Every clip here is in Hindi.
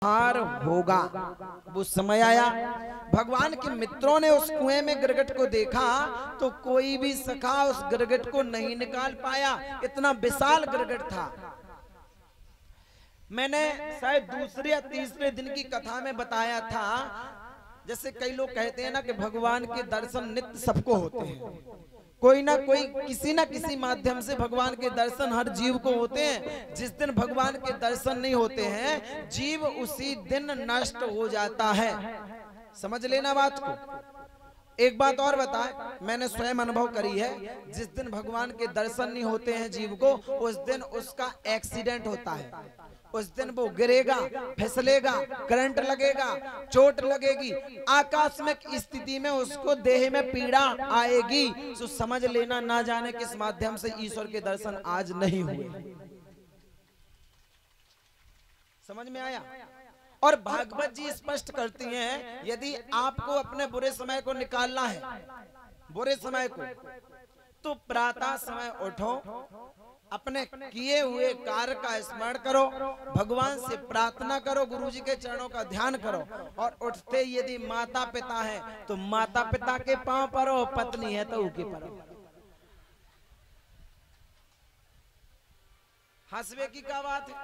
हार होगा। वो समय आया, भगवान के मित्रों ने उस कुएं में गिरगिट को देखा तो कोई भी सखा उस गिरगिट को नहीं निकाल पाया, इतना विशाल गिरगिट था। मैंने शायद दूसरे या तीसरे दिन की कथा में बताया था, जैसे कई लोग कहते हैं ना कि भगवान के दर्शन नित्य सबको होते हैं, कोई ना कोई किसी ना किसी माध्यम से भगवान के दर्शन हर जीव को होते हैं। जिस दिन भगवान के दर्शन नहीं होते हैं, जीव उसी दिन नष्ट हो जाता है। समझ लेना बात को। एक बात और बताए, मैंने स्वयं अनुभव करी है, जिस दिन भगवान के दर्शन नहीं होते हैं जीव को, उस दिन उसका एक्सीडेंट होता है। उस दिन वो गिरेगा, फिसलेगा, करंट लगेगा, चोट लगेगी, आकस्मिक स्थिति में उसको देह में पीड़ा आएगी। तो समझ लेना, ना जाने किस माध्यम से ईश्वर के दर्शन आज नहीं हुए। समझ में आया? और भागवत जी स्पष्ट करती हैं, यदि आपको अपने बुरे समय को निकालना है, बुरे समय को, तो प्रातः समय उठो, अपने किए हुए कार्य का स्मरण करो, भगवान से प्रार्थना करो, गुरु जी के चरणों का ध्यान करो, और उठते यदि माता पिता है तो माता पिता के पांव परो, पत्नी है तो उनके परो। हंसवे की क्या बात है?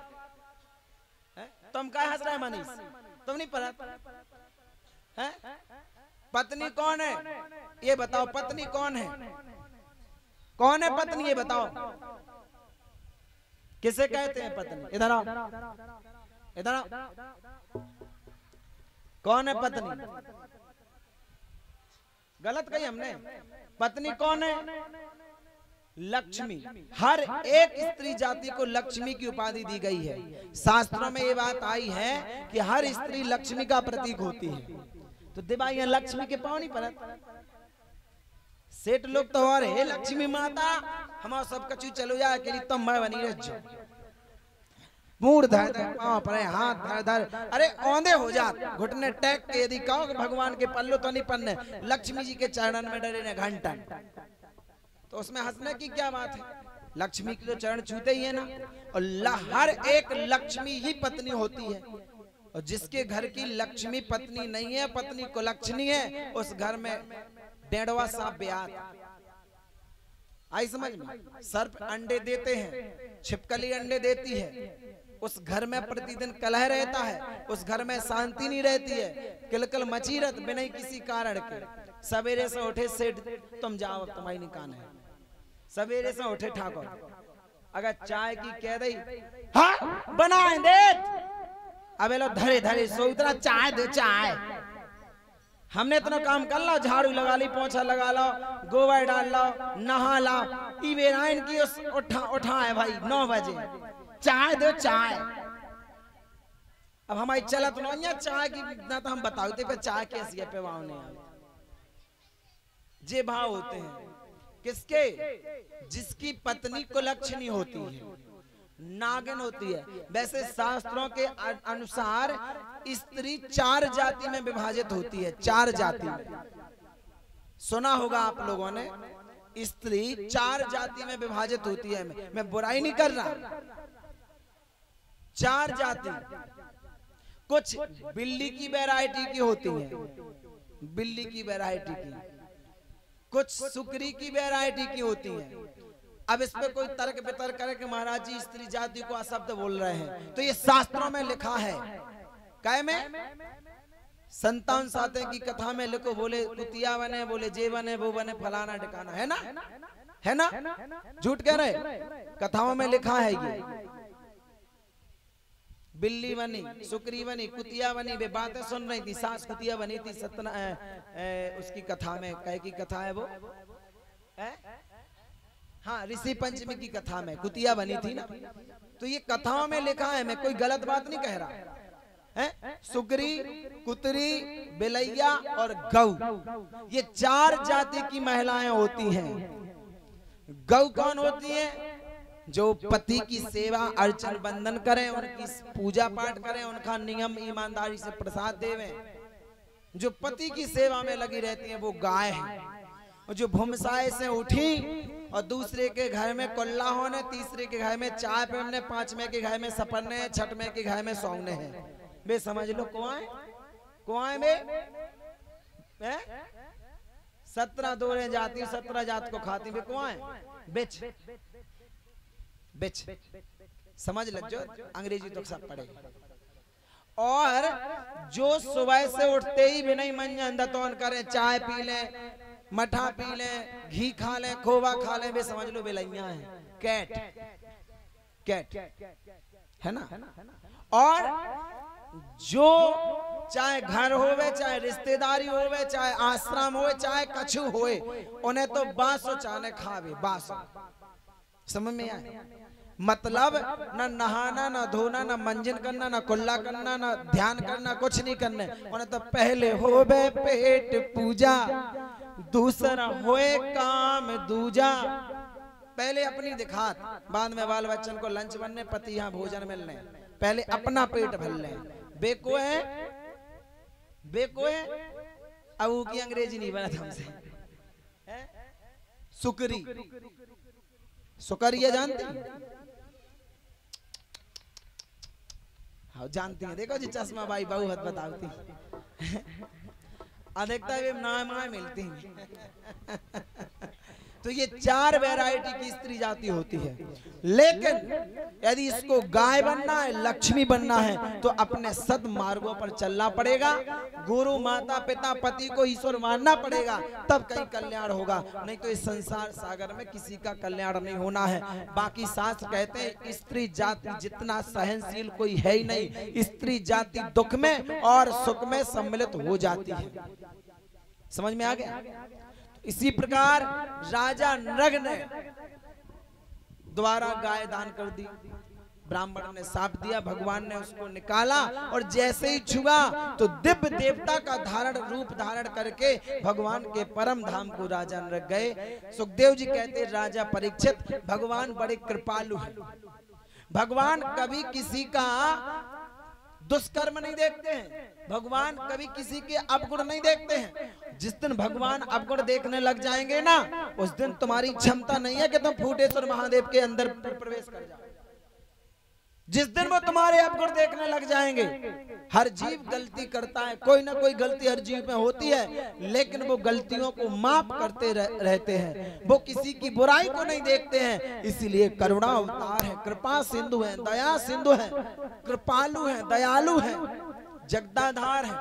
तुम क्या हंस रहे मनीष? तुम नहीं पढ़ा है? पत्नी कौन है ये बताओ, पत्नी कौन है? कौन है पत्नी ये बताओ? किसे कहते हैं पत्नी? इधर आओ, इधर आओ। कौन है पत्नी? गलत कही हमने। पत्नी कौन है? लक्ष्मी। हर एक स्त्री जाति को लक्ष्मी की उपाधि दी गई है। शास्त्रों में ये बात आई है कि हर स्त्री लक्ष्मी का प्रतीक होती है। तो दिवाइयां लक्ष्मी के पाँव नहीं पड़त। सेठ लोग तो और है लक्ष्मी माता, हमारा सब कछु चलो जाए के लिए तुम मैं बनी रह मूड धर धर पर हाथ धर धर, अरे औंधे हो जात, घुटने टेक के यदि कहो कि भगवान के पल्लू तो नहीं पन्ने, लक्ष्मी जी के चरणन में डरे ने घंटा, तो उसमें हंसने की क्या बात है? लक्ष्मी के तो चरण छूते ही है ना। और हर एक लक्ष्मी ही पत्नी होती है, और जिसके घर की लक्ष्मी पत्नी नहीं है, पत्नी को लक्ष्मी है, उस घर में डेढ़वा सांप ब्यात। आई समझ में? सर्प अंडे देते हैं, छिपकली अंडे देती है, उस घर में प्रतिदिन कलह रहता है, उस घर में शांति नहीं रहती है, किलकल मची रहती बिना किसी कारण के। सवेरे से उठे सेठ, तुम जाओ तुम्हारी निकान है। सवेरे से उठे ठाकुर, अगर चाय की कह दई, हाँ बनाए दे, अबे लो धरे धरे सो उतना चाय दे, चाय हमने इतना काम कर लो, झाड़ू लगा ली, पोछा लगा लो, गोबर डाल लो, नहा लो, इवेराइन की उठा है भाई 9 बजे, चाय दो चाय। अब हमारी चलत नहीं चाय की, ना तो हम बताते पे चाय कैसी है, पे वावने जे भाव होते हैं किसके? जिसकी पत्नी को लक्ष्य नहीं होती है, नागिन होती है। वैसे शास्त्रों के अनुसार स्त्री 4 जाति में विभाजित होती है, 4 जाति। सुना होगा आप लोगों ने, स्त्री 4 जाति में विभाजित होती है। मैं बुराई नहीं कर रहा, 4 जाति। कुछ बिल्ली की वैरायटी की होती है, बिल्ली की वैरायटी की, कुछ सुकरी की वैरायटी की होती है। अब इस पे कोई तर्क वितर्क करे कि महाराज जी स्त्री जाति को अशब्द बोल रहे हैं, तो ये शास्त्रों में लिखा है। काय में? संतान साते की कथा में लिखो, बोले कुतिया बने, बोले जे बने, वो बने, फलाना ठिकाना, है ना? है ना? झूठ कह रहे? कथाओं में लिखा है ये। बिल्ली बनी, सुकरी बनी, कुतिया बनी, वे बातें सुन रही थी। सास कुतिया बनी थी, सतना उसकी कथा में, कह की कथा है वो, हाँ ऋषि पंचमी की कथा में कुतिया बनी थी ना। तो ये कथाओं में लिखा है, मैं कोई गलत बात नहीं कह रहा है। सुकरी, कुतरी, बिलैया और गौ, ये 4 जाति की महिलाएं होती हैं। गौ कौन होती है? जो पति की सेवा अर्चन बंदन करें, उनकी पूजा पाठ करें, उनका नियम ईमानदारी से प्रसाद देवें, जो पति की सेवा में लगी रहती हैं, वो गाय है। और जो भूमसाए से उठी और दूसरे के घर में कुल्ला होने, तीसरे के घर में चाय पीने, 5वें के घर में सपरने, 6वें के घर में सौंगने हैं, वे समझ लो कुआएं, कुआएं में 17 दोरे जाती, 17 जात को खाती, वे कुआएं बिच बिच, समझ लग जो अंग्रेजी तो सब पढ़े। और जो सुबह से उठते ही बिना मंजन दतौन करें, चाय पी लें, मठा पी लें, घी खा लें, खोवा खा लें, वे समझ लो बेलैया हैं, कैट कैट है ना। और जो चाहे घर होवे, चाहे रिश्तेदारी होवे, चाहे आश्रम होवे, चाहे कछु होवे, उन्हें तो बासो चाने खावे, बासो। समझ में आए? मतलब न नहाना, न धोना, न मंजन करना, न कुल्ला करना, न ध्यान करना, कुछ नहीं करने। उन्हें तो पहले होवे पेट पूजा, दूसरा होए काम दूजा। पहले अपनी दिखात, बाद में बाल बच्चन को लंच बनने, पति यहाँ भोजन मिलने, पहले अपना पेट भर ले। बेको है, बेको है, अब वो की अंग्रेजी नहीं बना था हमसे, सुकरी, सुकरिया जानती हाँ जानती है। देखो जी चश्मा बाई बहु हद बताती अधिकता वे नाम मिलती हैं। तो ये 4 वैरायटी की स्त्री जाति होती है। लेकिन यदि इसको गाय बनना है, लक्ष्मी बनना है, तो अपने सद्मार्गों पर चलना पड़ेगा। गुरु माता पिता पति को ईश्वर मानना पड़ेगा, तब कहीं कल्याण होगा। नहीं तो इस संसार सागर में किसी का कल्याण नहीं होना है। बाकी शास्त्र कहते हैं स्त्री जाति जितना सहनशील कोई है ही नहीं। स्त्री जाति दुख में और सुख में सम्मिलित हो जाती है। समझ में आ गया? इसी प्रकार राजा नृग ने द्वारा गाय दान कर दी। ब्राह्मण ने साप दिया, भगवान ने उसको निकाला और जैसे ही छुआ तो दिव्य देवता का रूप धारण करके भगवान के परम धाम को राजा नृग गए। सुखदेव जी कहते राजा परीक्षित भगवान बड़े कृपालु हैं। भगवान कभी किसी का दुष्कर्म नहीं देखते हैं, भगवान कभी किसी के अवगुण नहीं देखते हैं। जिस दिन भगवान अवगुण देखने लग जाएंगे ना, उस दिन तुम्हारी क्षमता नहीं है कि तुम फूटेश्वर महादेव के अंदर प्रवेश कर जाओ। जिस दिन वो तुम्हारे अवगुण देखने लग जाएंगे। हर जीव गलती करता है, कोई ना कोई गलती हर जीव में होती है, लेकिन वो गलतियों को माफ करते रहते हैं। वो किसी की बुराई को नहीं देखते हैं। इसीलिए करुणा अवतार है, कृपा सिंधु है, दया सिंधु है, कृपालु है, दयालु है, जगदाधार है,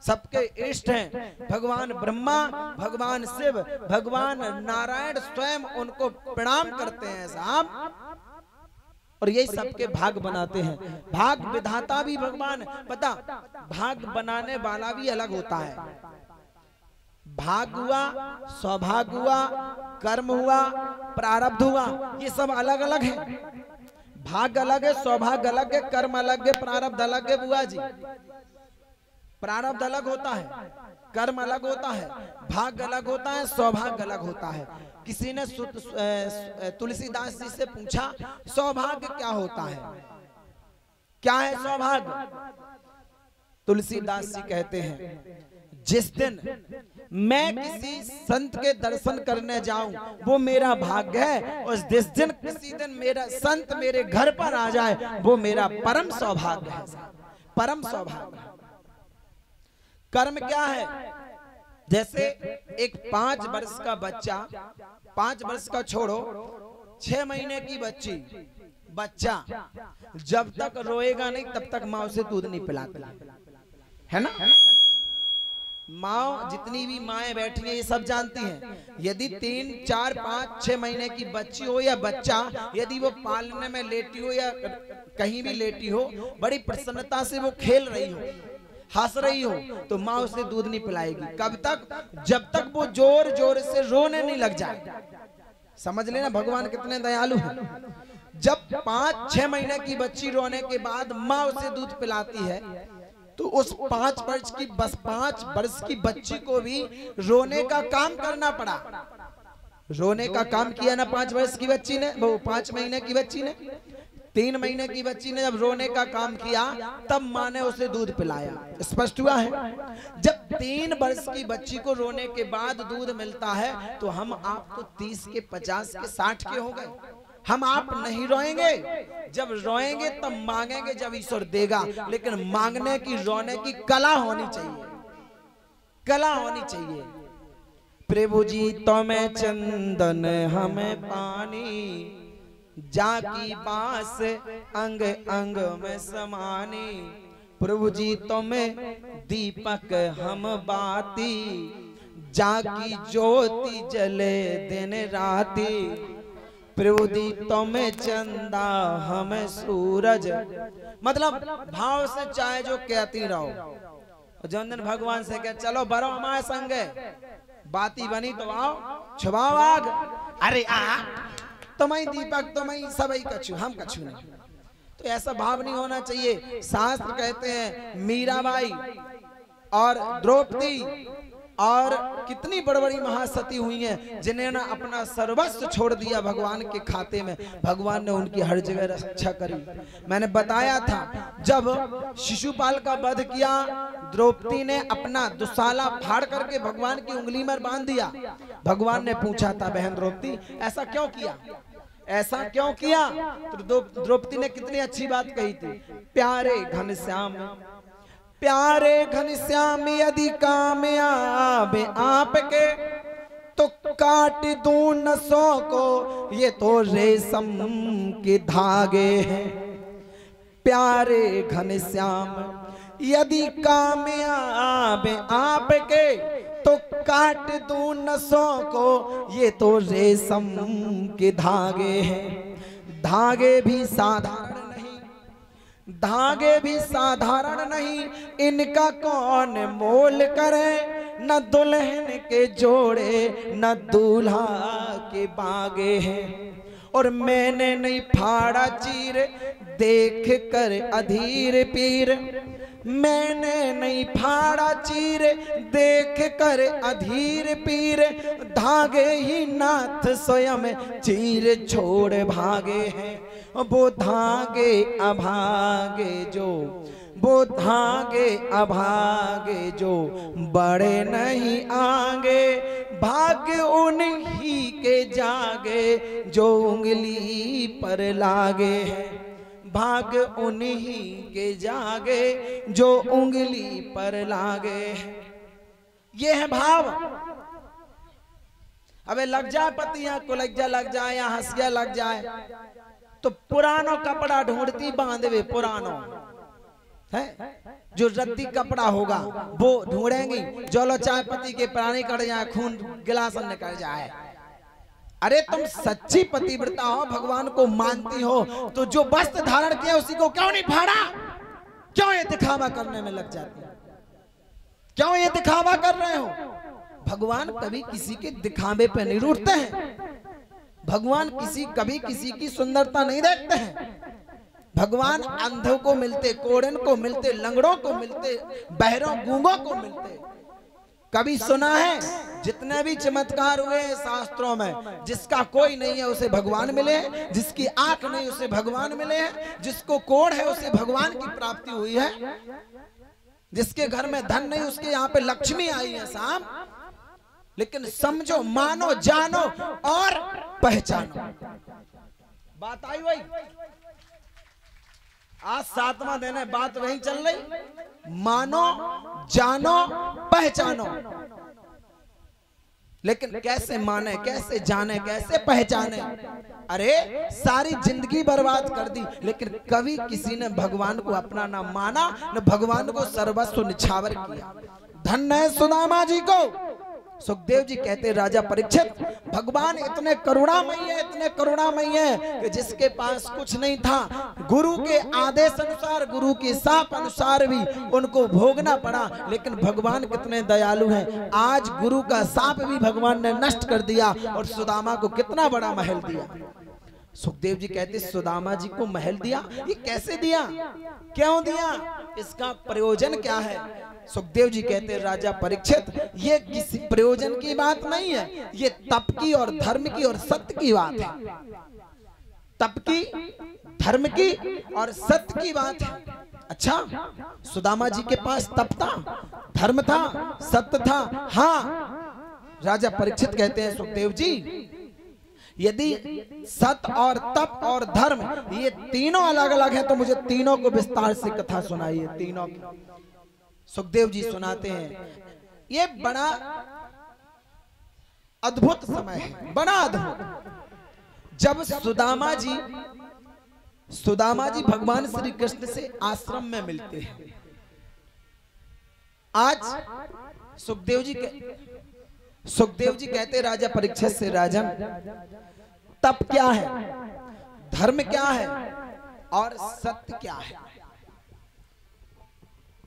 सबके इष्ट हैं। भगवान ब्रह्मा, भगवान शिव, भगवान नारायण स्वयं उनको प्रणाम करते हैं साहब। और यही सबके भाग बनाते हैं। भाग विधाता भी भगवान, पता भाग बनाने वाला भी अलग होता है। भाग हुआ, सौभाग्य हुआ, कर्म हुआ, प्रारब्ध हुआ, ये सब अलग अलग है। भाग अलग है, सौभाग्य अलग है, कर्म अलग है, प्रारब्ध अलग है। बुआ जी प्रारब्ध अलग होता है, कर्म अलग होता है, भाग अलग होता है, सौभाग्य अलग होता है। किसी ने तुलसीदास जी से पूछा सौभाग्य क्या होता है, क्या है सौभाग्य? तुलसीदास जी कहते हैं जिस दिन मैं किसी संत के दर्शन करने जाऊं वो मेरा भाग्य है, और जिस दिन किसी दिन मेरा संत मेरे घर पर आ जाए वो मेरा परम सौभाग्य है, परम सौभाग्य। कर्म क्या है? जैसे एक 5 वर्ष का बच्चा, 5 वर्ष का छोड़ो, 6 महीने की बच्चा जब तक रोएगा नहीं तब तक माँ उसे दूध नहीं पिलाती है ना। माँ, जितनी भी माएँ बैठी हैं ये सब जानती हैं, यदि 3, 4, 5, 6 महीने की बच्ची हो या बच्चा, यदि वो पालने में लेटी हो या कहीं भी लेटी हो, बड़ी प्रसन्नता से वो खेल रही हो, हंस रही हो, तो माँ उसे दूध नहीं पिलाएगी। कब तक? जब तक वो जोर जोर से रोने नहीं लग जाए। समझ लेना भगवान कितने दयालु हैं। जब 5-6 महीने की बच्ची रोने के बाद माँ उसे दूध पिलाती है, तो उस 5 वर्ष की बच्ची को भी रोने का काम करना पड़ा। रोने का काम किया ना 5 वर्ष की बच्ची ने, वो 5 महीने की बच्ची ने। 3 महीने की बच्ची ने जब रोने का काम किया तब माँ ने उसे दूध पिलाया। स्पष्ट हुआ है? जब 3 वर्ष की बच्ची को रोने के बाद दूध मिलता है तो हम आप तो 30 के, 50 के, 60 के हो गए। हम आप नहीं रोएंगे, जब रोएंगे तब मांगेंगे जब ईश्वर देगा, लेकिन मांगने की रोने की कला होनी चाहिए, कला होनी चाहिए। प्रभु जी तुम्हें चंदन हमें पानी, जाकी बास अंग अंग में समानी। प्रभु जी तुम्हें दीपक हम बाती, जाकी ज्योति जले दिन राती। प्रभु जी तुम्हें चंदा हमें सूरज, मतलब भाव से चाहे जो कहती रहो। जौन दिन भगवान से कह चलो बरो हमारे संग, बाती बनी तो आओ छुपाओ आग, अरे आ तुम्हें दीपक तुम्हें सबई कछु, हम कछु नहीं। तो ऐसा भाव नहीं होना चाहिए। शास्त्र कहते हैं मीराबाई और द्रौपदी और कितनी बड़ी बड़ी महासती हुई हैं जिन्हें ना अपना सर्वस्व छोड़ दिया भगवान के खाते में, भगवान ने उनकी हर जगह रक्षा करी। मैंने बताया था जब शिशुपाल का वध किया, द्रौपदी ने अपना दुशाला फाड़ करके भगवान की उंगली में बांध दिया। भगवान ने पूछा था बहन द्रौपदी ऐसा क्यों किया, ऐसा क्यों किया? तो द्रौपदी ने कितनी अच्छी बात कही थी, प्यारे घनश्याम, प्यारे घनश्याम यदि कामयाब आपके, तो काट दूं नसों को ये तो रेशम के धागे हैं। प्यारे घनश्याम यदि कामयाब आपके, तो काट दूं नसों को ये तो रेशम के धागे हैं। धागे भी साधारण नहीं, धागे भी साधारण नहीं, इनका कौन मोल करे। न दुल्हन के जोड़े न दूल्हा के बागे हैं। और मैंने नहीं फाड़ा चीर देख कर अधीर पीर, मैंने नहीं फाड़ा चीर देख कर अधीर पीर। धागे ही नाथ स्वयं चीर छोड़ भागे हैं। वो धागे अभागे जो, वो धागे अभागे जो बड़े नहीं आगे। भाग्य उन्हीं के जागे जो उंगली पर लागे हैं। भाग्य उन्हीं के जागे जो उंगली पर लागे। ये है भाव। अबे लग जाए पतियां को, लग जाए या हंसिया लग जाए, तो पुरानो कपड़ा ढूंढती बांधवे, पुरानो है जो रद्दी कपड़ा होगा वो ढूंढेंगी। जो लो चाय पति के प्राणी कट जाए, खून गिलास निकल जाए। अरे तुम सच्ची पतिव्रता हो, भगवान को मानती हो, तो जो वस्त्र धारण किया उसी को क्यों नहीं फाड़ा? क्यों ये दिखावा करने में लग जाती है? क्यों ये दिखावा कर रहे हो? भगवान कभी किसी के दिखावे पे नहीं रुकते हैं। भगवान कभी किसी की सुंदरता नहीं देखते हैं। भगवान अंधों को मिलते, कोड़न को मिलते, लंगड़ों को मिलते, बहरों गूंगों को मिलते। कभी सुना है जितने भी चमत्कार हुए हैं शास्त्रों में, जिसका कोई नहीं है उसे भगवान मिले हैं, जिसकी आंख नहीं उसे भगवान मिले हैं, जिसको कोढ़ है उसे भगवान की प्राप्ति हुई है, जिसके घर में धन नहीं उसके यहाँ पे लक्ष्मी आई है साहब। लेकिन समझो, मानो, जानो और पहचानो। बात आई वही, आज 7वां दिन है, बात वही चल रही। मानो, जानो, पहचानो। लेकिन कैसे माने, कैसे जाने, कैसे पहचाने? अरे सारी जिंदगी बर्बाद कर दी, लेकिन कभी किसी ने भगवान को अपना ना माना, न भगवान को सर्वस्व निछावर किया। धन्य है सुदामा जी को। सुखदेव जी कहते राजा परीक्षित, भगवान इतने करुणामयी है, इतने करुणामयी है कि जिसके पास कुछ नहीं था, गुरु के आदेश अनुसार, गुरु के शाप अनुसार भी उनको भोगना पड़ा। लेकिन भगवान कितने दयालु हैं, आज गुरु का शाप भी भगवान ने नष्ट कर दिया और सुदामा को कितना बड़ा महल दिया। सुखदेव जी कहते सुदामा जी को महल दिया, ये कैसे दिया, क्यों दिया, इसका प्रयोजन क्या है? सुखदेव जी कहते राजा परीक्षित, ये किसी प्रयोजन की बात नहीं है, ये तप की और धर्म की और सत्य की बात है। तप की, धर्म की और सत्य की बात है। अच्छा, सुदामा जी के पास तप था, धर्म था, सत्य था। हाँ, राजा परीक्षित कहते हैं सुखदेव जी, यदि सत और तप और धर्म ये तीनों अलग अलग हैं तो मुझे तीनों को विस्तार से कथा सुनाइए। तीनों की सुखदेव जी सुनाते हैं। ये बड़ा अद्भुत समय है, बड़ा अद्भुत। जब सुदामा जी भगवान श्री कृष्ण से आश्रम में मिलते हैं। आज सुखदेव जी कहते राजा परीक्षित से, राजन तप क्या है, धर्म क्या है और सत्य क्या है।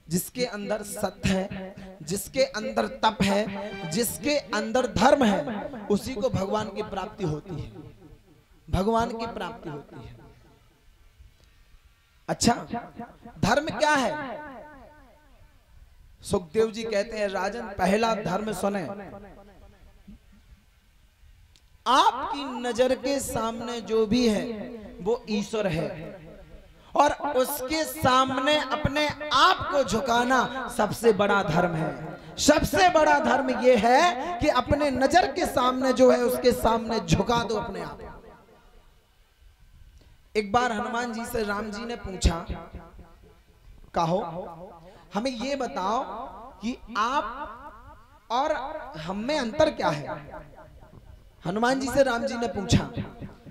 जिसके अंदर सत्य है, जिसके अंदर तप है, जिसके अंदर धर्म है, उसी को भगवान की प्राप्ति होती है, भगवान की प्राप्ति होती है। अच्छा, धर्म क्या है? सुखदेव जी कहते हैं, राजन पहला धर्म सुने, आपकी नजर के सामने जो भी है वो ईश्वर है और उसके सामने अपने आप को झुकाना सबसे बड़ा धर्म है। सबसे बड़ा धर्म ये है कि अपने नजर के सामने जो है उसके सामने झुका दो अपने आप। एक बार हनुमान जी से राम जी ने पूछा, कहो हमें ये बताओ कि आप और हम में अंतर क्या है। हनुमान जी से राम जी ने पूछा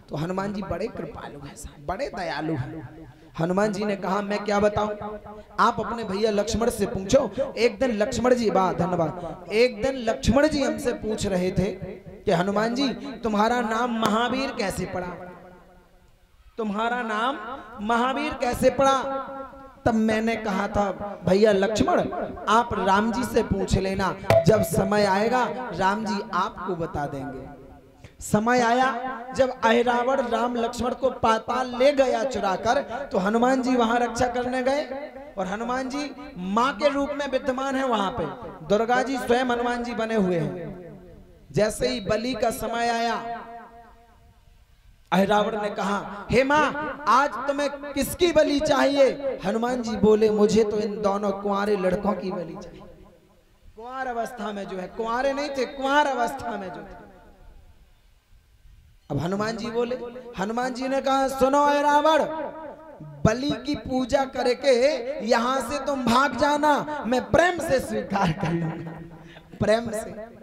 तो हनुमान जी बड़े कृपालु हैं, बड़े दयालु हैं। हनुमान जी ने कहा, मैं क्या बताऊं, आप अपने भैया लक्ष्मण से पूछो। एक दिन लक्ष्मण जी, धन्यवाद, एक दिन लक्ष्मण जी हमसे पूछ रहे थे कि हनुमान जी तुम्हारा नाम महावीर कैसे पड़ा, तुम्हारा नाम महावीर कैसे पड़ा। तब मैंने कहा था, भैया लक्ष्मण आप राम जी से पूछ लेना, जब समय आएगा राम जी आपको बता देंगे। समय आया जब अहिरावण राम लक्ष्मण को पाताल ले गया चुराकर, तो हनुमान जी वहां रक्षा करने गए और हनुमान जी मां के रूप में विद्यमान है वहां पे। दुर्गा जी स्वयं हनुमान जी बने हुए हैं। जैसे ही बलि का समय आया, अहिरावण ने कहा, हे मां आज तुम्हें किसकी बलि चाहिए। हनुमान जी बोले, मुझे तो इन दोनों कुंवारे लड़कों की बलि चाहिए। कुंवार अवस्था में जो है, कुंवारे नहीं थे, कुंवार अवस्था में जो थे। अब हनुमान जी बोले, हनुमान जी ने कहा, सुनो अहिरावण, बलि की पूजा करके यहां से तुम भाग जाना, मैं प्रेम से स्वीकार कर लूंगा, प्रेम से।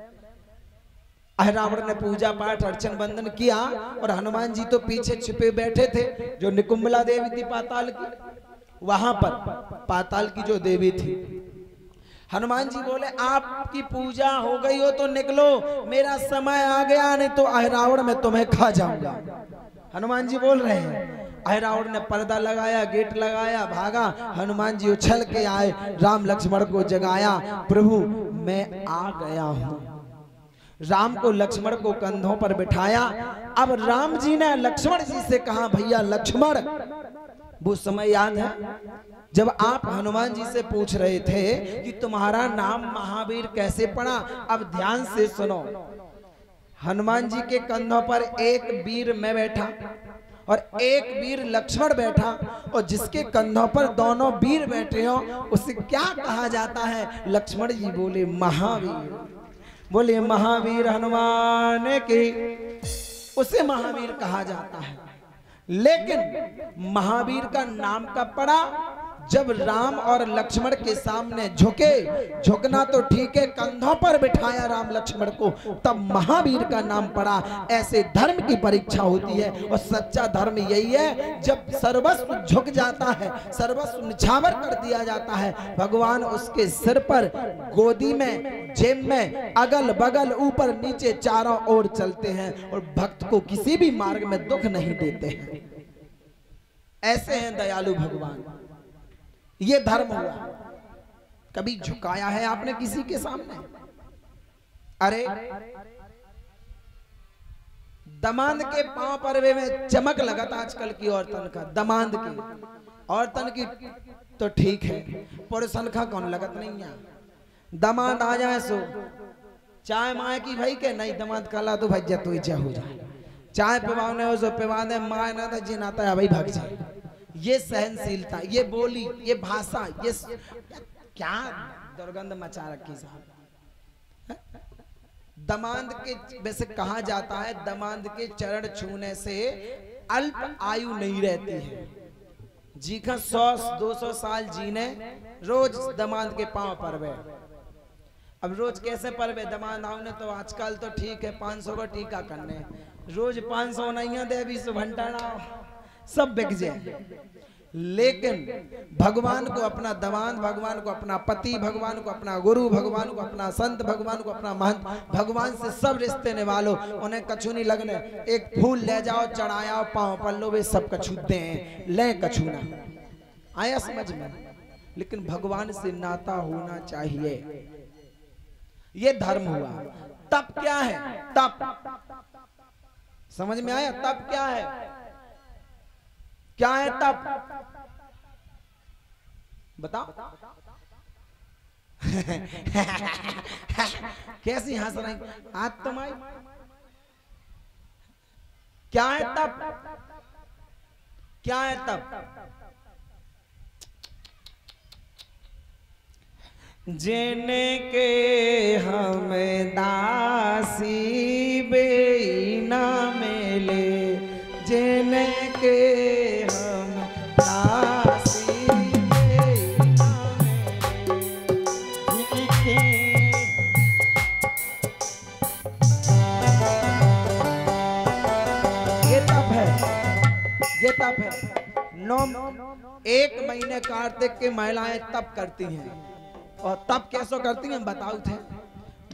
अहिरावण ने पूजा पाठ अर्चन बंदन किया और हनुमान जी तो पीछे छिपे बैठे थे। जो निकुंभला देवी थी पाताल की, वहां पर पाताल की जो देवी थी, हनुमान जी बोले, आपकी पूजा हो गई हो तो निकलो, मेरा समय आ गया, नहीं तो अहिरावण में तुम्हें खा जाऊंगा। हनुमान जी बोल रहे हैं। अहिरावण ने पर्दा लगाया, गेट लगाया, भागा। हनुमान जी उछल के आए, राम लक्ष्मण को जगाया, प्रभु मैं आ गया हूं। राम को लक्ष्मण को कंधों पर बिठाया। अब राम जी ने लक्ष्मण जी से कहा, भैया लक्ष्मण, वो समय याद है जब आप हनुमान जी से पूछ रहे थे कि तुम्हारा नाम महावीर कैसे पड़ा। अब ध्यान से सुनो, हनुमान जी के कंधों पर एक वीर मैं बैठा और एक वीर लक्ष्मण बैठा, और जिसके कंधों पर दोनों वीर बैठे हो उसे क्या कहा जाता है। लक्ष्मण जी बोले, महावीर। बोले, महावीर हनुमान की, उसे महावीर कहा जाता है। लेकिन महावीर का नाम कब पड़ा, जब राम और लक्ष्मण के सामने झुके। झुकना तो ठीक है, कंधों पर बिठाया राम लक्ष्मण को, तब महावीर का नाम पड़ा। ऐसे धर्म की परीक्षा होती है और सच्चा धर्म यही है, जब सर्वस्व झुक जाता है, सर्वस्व निछावर कर दिया जाता है, भगवान उसके सिर पर, गोदी में, जेब में, अगल बगल, ऊपर नीचे चारों ओर चलते हैं और भक्त को किसी भी मार्ग में दुख नहीं देते हैं। ऐसे हैं दयालु भगवान। ये धर्म हुआ। कभी झुकाया है आपने किसी के सामने? अरे दमांद के पांव पर में चमक लगा था आजकल की औरतन का, दमांद की औरतन की तो ठीक है, पुरुषन का कौन लगत नहीं है। दमांद आ जाए सो चाय माए की भाई के नहीं, दमांद कला तो भाई जतो इच्छा हो जाए, चाय पिवाने हो सो पिवा दे, माए ना था जिनाता है भाई भाग जाए। ये सहनशीलता, ये बोली, ये भाषा, ये क्या दुर्गंध मचा रखी साहब। दमाद के वैसे कहा जाता है दमाद के चरण छूने से अल्प आयु नहीं रहती है। जी का 100-200 साल जीने रोज दमाद के पांव परवे। अब रोज कैसे परवे दमाद आउने तो आजकल तो ठीक है 500 का टीका करने, रोज 500 नहीं दे 20 घंटा सब बिक जाए। लेकिन भगवान को अपना दमाद, भगवान को अपना पति, भगवान को अपना गुरु, भगवान को अपना संत, भगवान को अपना महंत, भगवान से सब रिश्ते निभालो। उन्हें कछु नहीं लगने, एक फूल ले जाओ चढ़ाया पांव पर लो वे सब कछूते हैं, ले कछूना आया समझ में। लेकिन भगवान से नाता होना चाहिए, ये धर्म हुआ। तप क्या है? तप समझ में आया? तप क्या है? क्या है तप? बताओ। कैसी हंस रही आज तुम्हारी? क्या है तप? क्या है तप? जिने के हमें दासी बेईना मिले, जिने के एक महीने कार्तिक की महिलाएं तप करती हैं। और तप कैसे करती हैं बताओ थे।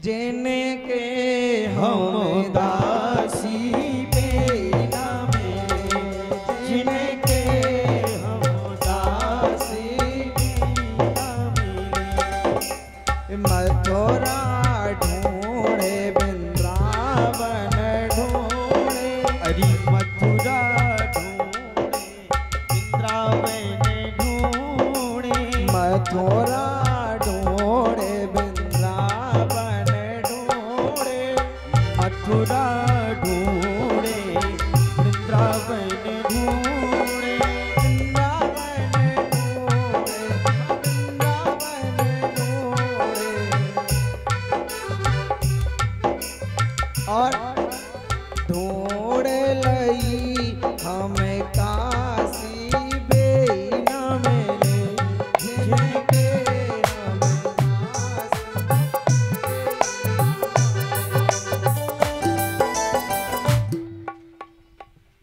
जिने के हम दासी बेईना मिले, जिने के हम दासी बेईना मिले, मथुरा ढूंढे वृंदावन ढूंढे, अरे मथुरा मथुरा ढूंढे वृंदावन ढूंढे, मथुरा ढूंढे वृंदावन ढूंढे, वृंदावन ढूंढे, वृंदावन ढूंढे। और ढूंढ लई हमें काशी बेईना मिले,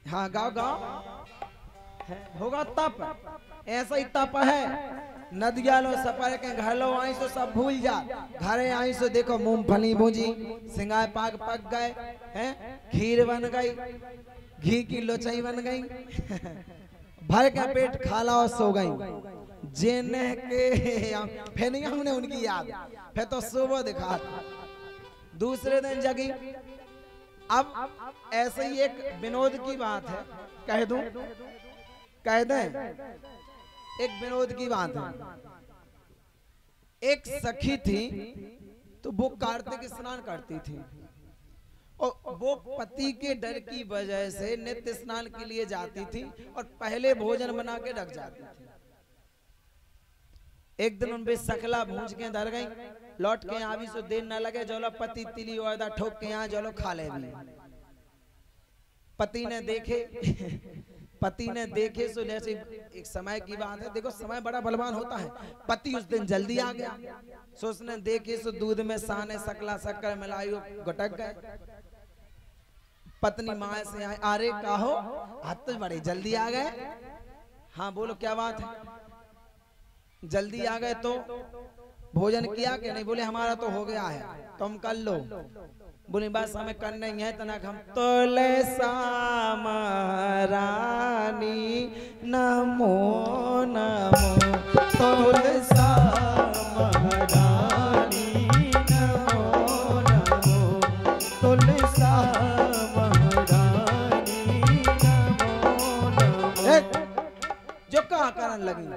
हाँ गाओ गाओ होगा तप। ऐसा ही तप है। नदिया लो सपर के घर लो आई सो सब भूल जा, घरे आई सो देखो मूंगफली भूजी, सिंगार पाक पक गए हैं, खीर बन गई, घी की लोचाई बन गई, भर का पेट खाला और सो गई। जिन्ने के फिर नहीं हमने उनकी याद, फिर तो सुबह दिखा दूसरे दिन जगी। अब ऐसे ही एक विनोद की बात है, कह दूं, कह दें। एक विनोद की बात है। एक सखी थी तो वो कार्तिक स्नान करती थी और वो पति के डर की वजह से नित्य स्नान के लिए जाती थी और पहले भोजन बना के रख जाती थी। एक दिन उन पे सकला भूंज के डर गई, लौट के यहाँ भी सो देर न लगे, जो लोग पति तिली और ठोक के यहाँ जो लोग खा ले भी। पति ने देखे सो जैसे एक समय की बात है, देखो समय बड़ा बलवान होता है। पति उस दिन जल्दी आ गया, सो उसने देखे सो दूध में साने सकला शक्कर मिलाई गटक गए। पत्नी माँ से आए, अरे कहो हाथ तो बड़े जल्दी आ गए। हाँ बोलो क्या बात है, जल्दी आ गए तो भोजन किया कि नहीं? बोले हमारा तो हो गया है, तुम कर लो। बोले बस हमें करना ही है तना हम। तोले साम रानी नमो नमो, तोले साम रानी नमो नमो, तोले साम रानी नमो नमो। जो कहा करन लगी,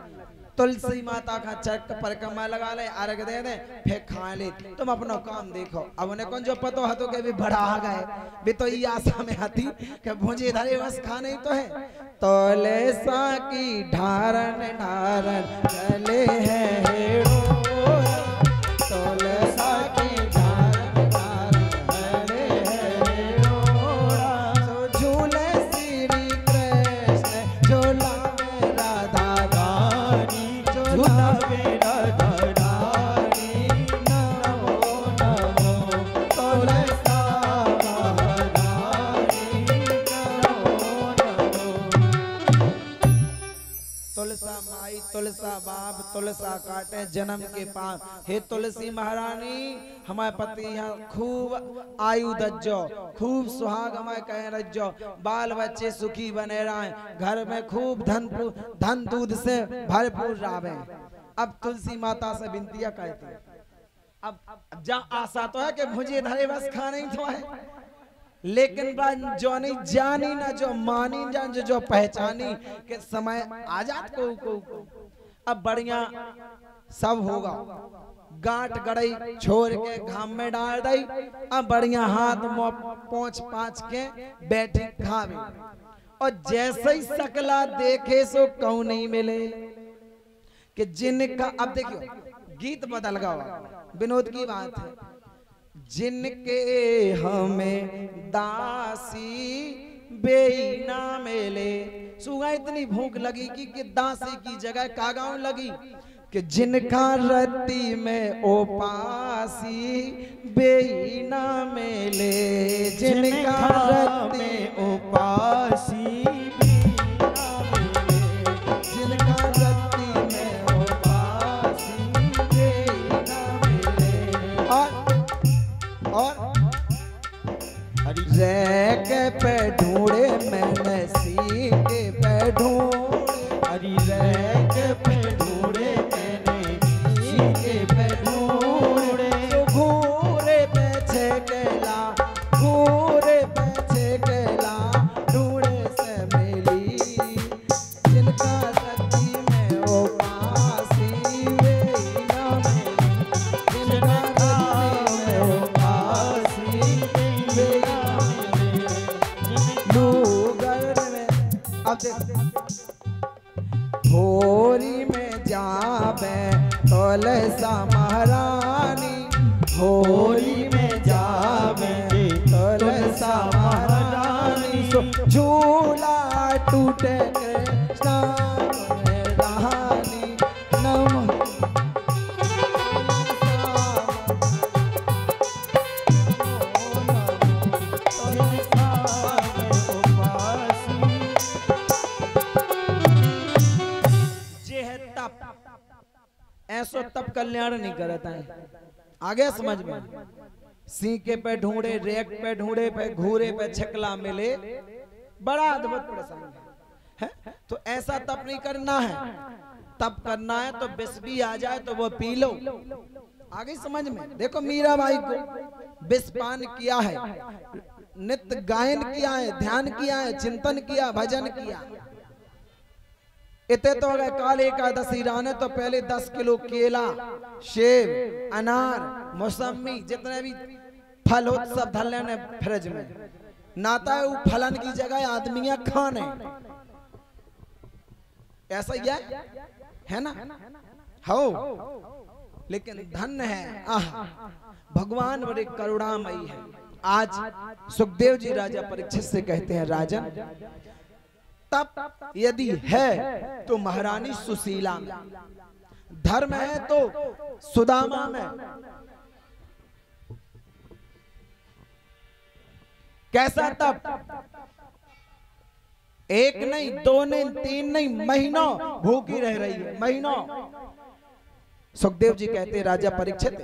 तुलसी माता का चट परिक्रमा लगा ले, अर्घ दे दे, फिर खा ले, तुम अपना काम देखो। अब उन्हें कौन जो पतो हतो के भी बढ़ा गए, भी तो ये आशा में आती कि मुझे धरे बस खाने ही तो है। तोले सा की ढारन ढारन चले हैं हेड़ो, तोले सा की ढारन ढारन बाप तुलसा काटे जन्म के पाप। हे तुलसी महारानी हमारे पति यहाँ खूब आयु दज्जो, खूब सुहाग हमारे कह रज्जो, बाल बच्चे सुखी बने रहे, घर में खूब धन दूध से भरपूर रावे। अब तुलसी माता से विनतियां कहती है, अब जा आशा तो है कि मुझे धरे बस खाना ही तो है, लेकिन जो नहीं जानी ना जो मानी जान जो पहचानी के समय आजाद को अब बढ़िया सब होगा। गांठ गड़ई छोड़ के घाम में डाल दई, अब बढ़िया हाथ पहुंच पाँच के बैठे खावे, और जैसे ही सकला देखे सो कहूं नहीं मिले कि जिनका, अब देखियो गीत बदल गया, विनोद की बात है, जिनके हमें दासी बेईना मिले। सुगा इतनी भूख लगी कि दासी की जगह कागाऊं लगी कि जिनका रत्ती में ओपासी बेईना मिले, जिनका रत्ती में ओपासी बेईना मिले, जिनका रत्ती में ओपासी बेईना मिले। और रैक पे ढूंढे मैंने सीके पे ढूंढे, हरी रैक पे ढूंढे मैंने सीके पे ढूंढे, घूरे पे छेकेला, घूरे पे छेकेला, ढूंढे से मिली, जिनका रत्ती में ओ पासी बेईना मिली, जिनका रत्ती में ओ पासी बेईना मिली। लूगर में अब भोरी में जावे तुलसा महारानी, भोरी में जावे तुलसा महारानी, झूला टूटे कृष्णा रानी, नम ऐसो तब कल्याण नहीं करता है। आगे समझ में, सीके पे ढूंढे, रेक पे ढूंढे, पे घूरे पे छकला मिले, बड़ा अद्भुत प्रसंग है। तो ऐसा तप नहीं करना है, तप करना है तो विष भी आ जाए तो वो पी लो। आगे समझ में, देखो मीराबाई को विष पान किया है, नित्य गायन किया है, ध्यान किया है, चिंतन किया, भजन किया। इतने तो अगर काल एकादशी राने तो पहले 10 किलो केला, सेब, अनार, मौसमी, जितने भी फल हो सब धर लेने फ्रिज में, नाता है वो फलन की जगह आदमियां खाने। ऐसा ही है ना? हो, लेकिन धन्य है, आह भगवान बड़े करुणामयी है। आज सुखदेव जी राजा परीक्षित से कहते हैं, राजन तप यदि है तो महारानी सुशीला में, धर्म है तो सुदामा में। कैसा तप? एक नहीं, दो नहीं, तीन नहीं, महीनों भूखी रह रही है, महीनों। सुखदेव जी कहते हैं, राजा परीक्षित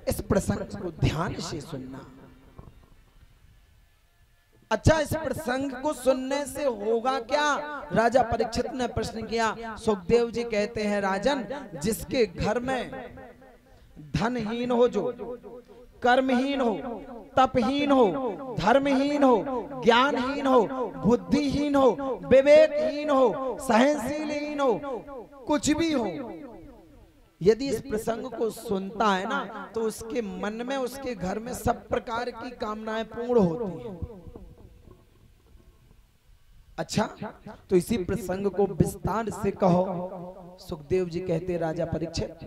इस प्रसंग को ध्यान से सुनना। अच्छा, इस प्रसंग को सुनने से होगा क्या? राजा परीक्षित ने प्रश्न किया। सुखदेव जी कहते हैं, राजन जिसके घर में धनहीन हो, जो कर्महीन हो, तपहीन हो, धर्महीन हो, ज्ञानहीन हो, बुद्धिहीन हो, विवेकहीन हो, सहनशीलहीन हो, कुछ भी हो, यदि इस प्रसंग को सुनता है ना तो उसके मन में, उसके घर में सब प्रकार की कामनाएं पूर्ण होती हैं। अच्छा, तो इसी प्रसंग को विस्तार से कहो। सुखदेव जी कहते, राजा परीक्षित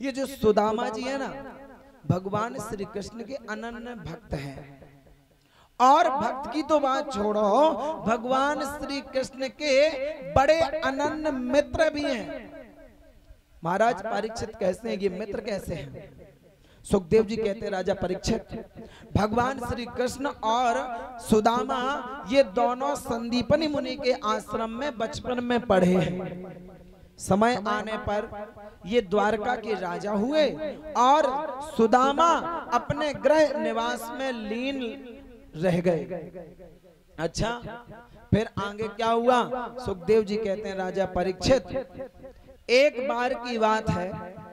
ये जो सुदामा जी है ना, भगवान श्री कृष्ण के अनन्य भक्त हैं। और भक्त की तो बात छोड़ो, भगवान श्री कृष्ण के बड़े अनन्य मित्र भी हैं। महाराज परीक्षित कैसे हैं, ये मित्र कैसे हैं? सुखदेव जी कहते, राजा परीक्षित भगवान श्री कृष्ण और सुदामा ये दोनों संदीपनी मुनि के आश्रम में बचपन में पढ़े हैं। समय आने पर ये द्वारका के राजा हुए और सुदामा अपने गृह निवास में लीन रह गए। अच्छा, फिर आगे क्या हुआ? सुखदेव जी कहते हैं, राजा परीक्षित, एक बार की बात है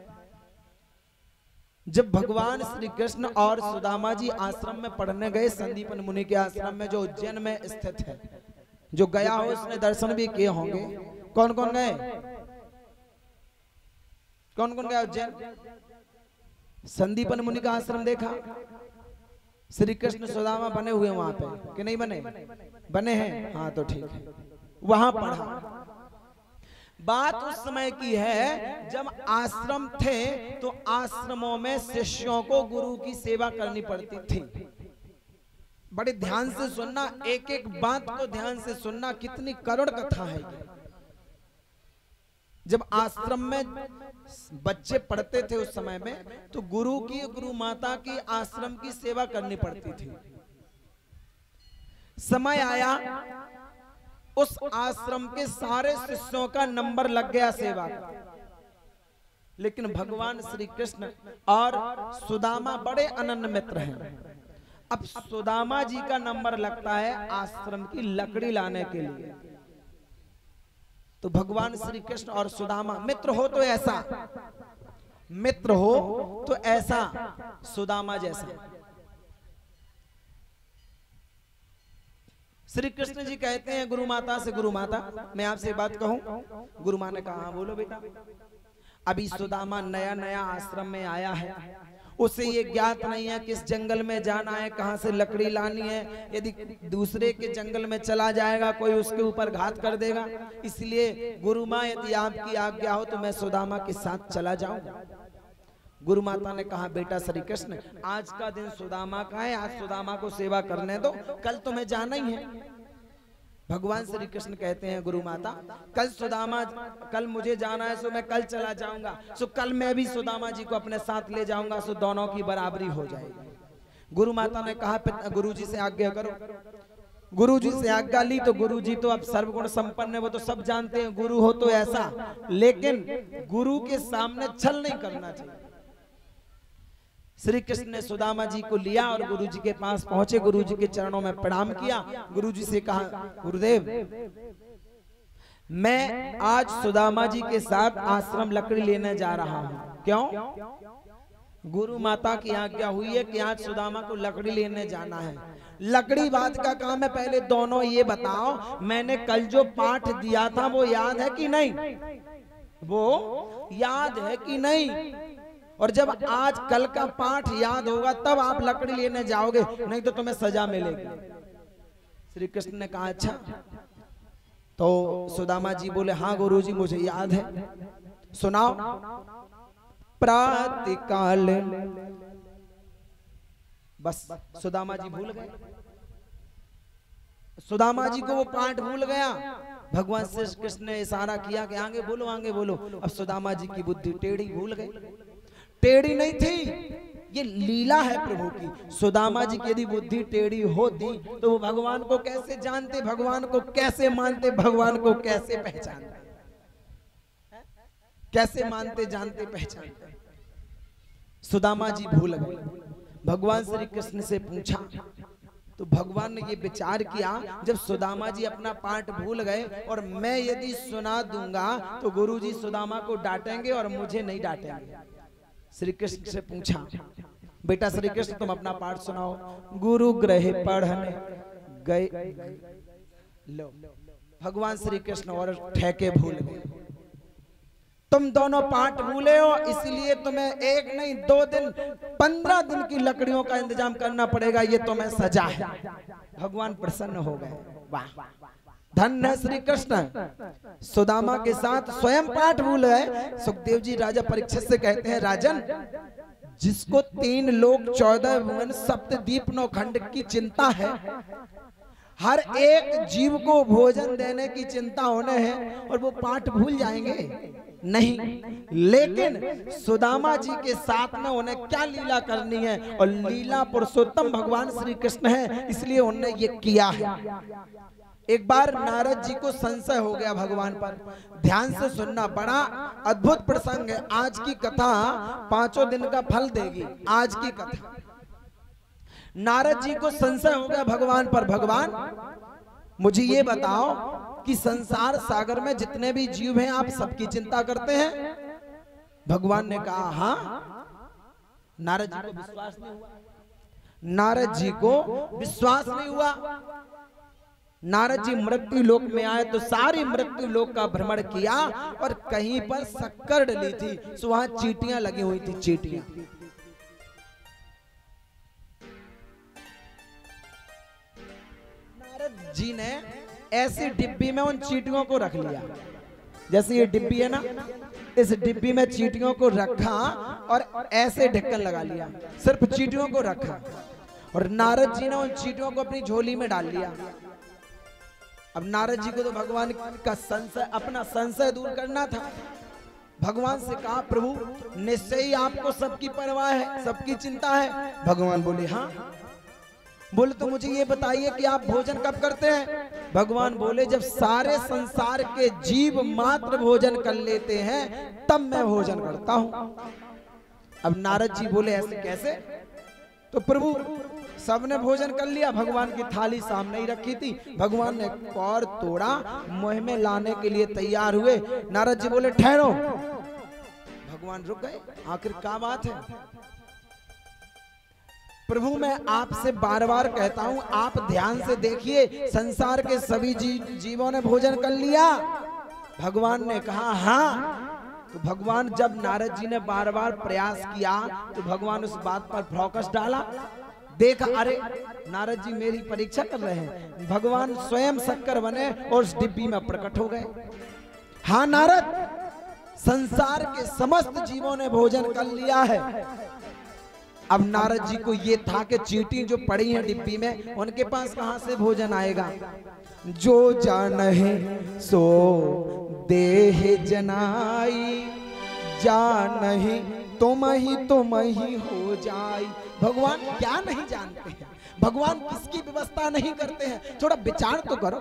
जब भगवान श्री कृष्ण और सुदामा जी आश्रम में पढ़ने गए, संदीपन मुनि के आश्रम में, जो उज्जैन में स्थित है। जो गया हो उसने दर्शन भी किए होंगे। कौन कौन गए? कौन कौन गया उज्जैन? संदीपन मुनि का आश्रम देखा? श्री कृष्ण सुदामा बने हुए वहां पे कि नहीं बने? बने हैं। हाँ तो ठीक है, वहां पढ़ा। बात उस समय की है जब आश्रम थे तो आश्रमों में शिष्यों को गुरु की सेवा करनी पड़ती थी। बड़े ध्यान से सुनना, एक एक बात को ध्यान से सुनना, कितनी करुण कथा है। जब आश्रम में बच्चे पढ़ते थे उस समय में, तो गुरु की, गुरु माता की, आश्रम की सेवा करनी पड़ती थी। समय आया, उस आश्रम के सारे शिष्यों का नंबर लग गया सेवा का, लेकिन भगवान श्री कृष्ण और सुदामा बड़े अनन्य मित्र हैं। अब सुदामा जी का नंबर लगता है आश्रम की लकड़ी लाने के लिए। तो भगवान श्री कृष्ण और सुदामा मित्र हो तो ऐसा, मित्र हो तो ऐसा, सुदामा जैसा। श्री कृष्ण जी कहते हैं गुरु माता से, गुरु माता मैं आपसे बात कहूं? गुरु माँ ने कहा, बोलो बेटा। अभी सुदामा नया नया आश्रम में आया है, उसे ये ज्ञात नहीं है किस जंगल में जाना है, कहां से लकड़ी लानी है। यदि दूसरे के जंगल में चला जाएगा कोई उसके ऊपर घात कर देगा, इसलिए गुरु माँ यदि आपकी आज्ञा हो तो मैं सुदामा के साथ चला जाऊंगा। गुरु माता ने कहा, बेटा श्री कृष्ण, आज का दिन सुदामा का है, आज सुदामा को सेवा करने दो, कल तुम्हें जाना ही है। भगवान श्री कृष्ण कहते हैं, गुरु माता कल सुदामा, कल मुझे जाना है, सो मैं कल चला जाऊंगा, सो कल मैं भी सुदामा जी को अपने साथ ले जाऊंगा, सो दोनों की बराबरी हो जाएगी। गुरु माता ने कहा, गुरु जी से आज्ञा करो। गुरु जी से आज्ञा ली तो गुरु जी तो अब सर्वगुण संपन्न है, वो तो सब जानते हैं, गुरु हो तो ऐसा, लेकिन गुरु के सामने छल नहीं करना चाहिए। श्री कृष्ण ने सुदामा जी को लिया और गुरु जी के पास पहुंचे, गुरु जी के चरणों में प्रणाम किया। गुरु जी से कहा, गुरुदेव मैं आज सुदामा जी के साथ आश्रम लकड़ी लेने जा रहा हूं। क्यों? गुरु माता की आज्ञा हुई है कि आज सुदामा को लकड़ी लेने जाना है। लकड़ी बात का काम है, पहले दोनों ये बताओ, मैंने कल जो पाठ दिया था वो याद है कि नहीं? वो याद है कि नहीं? और जब आज कल का पाठ याद होगा तब आप लकड़ी लेने जाओगे, नहीं तो तुम्हें सजा मिलेगी। श्री कृष्ण ने कहा, अच्छा। तो सुदामा जी बोले, हाँ गुरुजी मुझे याद है, सुनाओ। प्रातःकाल, बस सुदामा जी भूल गए। सुदामा जी को वो पाठ भूल गया। भगवान श्री कृष्ण ने इशारा किया कि आगे बोलो, आगे बोलो। अब सुदामा जी की बुद्धि टेढ़ी, भूल गई। टेढ़ी नहीं थी, ये लीला है प्रभु की। सुदामा जी की यदि बुद्धि टेढ़ी होती तो वो भगवान को कैसे जानते, भगवान को कैसे मानते, भगवान को कैसे पहचानते, कैसे मानते, जानते, पहचानते। सुदामा जी भूल गए। भगवान श्री कृष्ण से पूछा तो भगवान ने ये विचार किया, जब सुदामा जी अपना पाठ भूल गए और मैं यदि सुना दूंगा तो गुरुजी सुदामा को डांटेंगे और मुझे नहीं डांटेंगे। श्री कृष्ण से पूछा, बेटा श्री कृष्ण तुम अपना पाठ सुनाओ। गुरु गृह पढ़ने गए। लो, भगवान श्री कृष्ण और ठेके भूल गए। तुम दोनों पाठ भूले हो, इसलिए तुम्हें एक नहीं 2 दिन 15 दिन की लकड़ियों का इंतजाम करना पड़ेगा, ये तुम्हें सजा है। भगवान प्रसन्न हो गए। वाह, धन्य श्री कृष्ण। सुदामा के साथ स्वयं पाठ भूल गए। सुखदेव जी राजा परीक्षित से कहते हैं, राजन जिसको 3 लोक 14 भुवन सप्तद्वीप 9 खंड की चिंता है, हर एक जीव को भोजन देने की चिंता होने है, और वो पाठ भूल जाएंगे? नहीं। लेकिन सुदामा जी के साथ में उन्हें क्या लीला करनी है, और लीला पुरुषोत्तम भगवान श्री कृष्ण है, इसलिए उन्होंने ये किया है। एक बार नारद जी को संशय हो गया भगवान पर। ध्यान से सुनना, बड़ा अद्भुत प्रसंग है। आज की कथा 5 दिन का फल देगी। आज की कथा, नारद जी को संशय हो गया भगवान पर। भगवान मुझे ये बताओ कि संसार सागर में जितने भी जीव हैं आप सबकी चिंता करते हैं? भगवान ने कहा हाँ। नारद जी को विश्वास नहीं हुआ। नारद जी को विश्वास नहीं हुआ। नारद जी मृत्यु लोक में आए तो सारी मृत्यु लोक का भ्रमण किया और कहीं पर शक्कर डली थी, तो वहां चींटियां लगी हुई थी, चींटियां। नारद जी ने ऐसी डिब्बी में उन चींटियों को रख लिया। जैसे ये डिब्बी है ना, इस डिब्बी में चींटियों को रखा और ऐसे ढक्कन लगा लिया, सिर्फ चींटियों को रखा। और नारद जी ने उन चींटियों को अपनी झोली में डाल लिया। अब नारद जी को तो भगवान का संशय, अपना संशय दूर करना था। भगवान से कहा प्रभु निश्चय ही आपको सबकी परवाह है, सबकी चिंता है। भगवान बोले हाँ। बोले तो मुझे ये बताइए कि आप भोजन कब करते हैं? भगवान बोले जब सारे संसार के जीव मात्र भोजन कर लेते हैं तब मैं भोजन करता हूं। अब नारद जी बोले ऐसे कैसे? तो प्रभु सबने भोजन कर लिया, भगवान की थाली सामने ही रखी थी। भगवान ने कौर तोड़ा, मुंह में लाने के लिए तैयार हुए। नारद जी बोले ठहरो। भगवान रुक गए, आखिर क्या बात है? प्रभु मैं आपसे बार बार कहता हूं, आप ध्यान से देखिए, संसार के सभी जीवों ने भोजन कर लिया। भगवान ने कहा हाँ। तो भगवान, जब नारद जी ने बार बार प्रयास किया तो भगवान उस बात पर फोकस डाला। देखा अरे नारद जी मेरी परीक्षा कर रहे हैं। भगवान स्वयं शक्कर बने और उस डिब्बी में प्रकट हो गए। हाँ नारद, संसार के समस्त जीवों ने भोजन कर लिया है। अब नारद जी को ये था कि चींटी जो पड़ी है डिब्बी में, उनके पास कहां से भोजन आएगा? जो जानहि सो देह जनाई, जानहि तुम ही हो जाई। भगवान क्या नहीं जानते हैं? भगवान किसकी व्यवस्था नहीं करते हैं? थोड़ा विचार तो करो,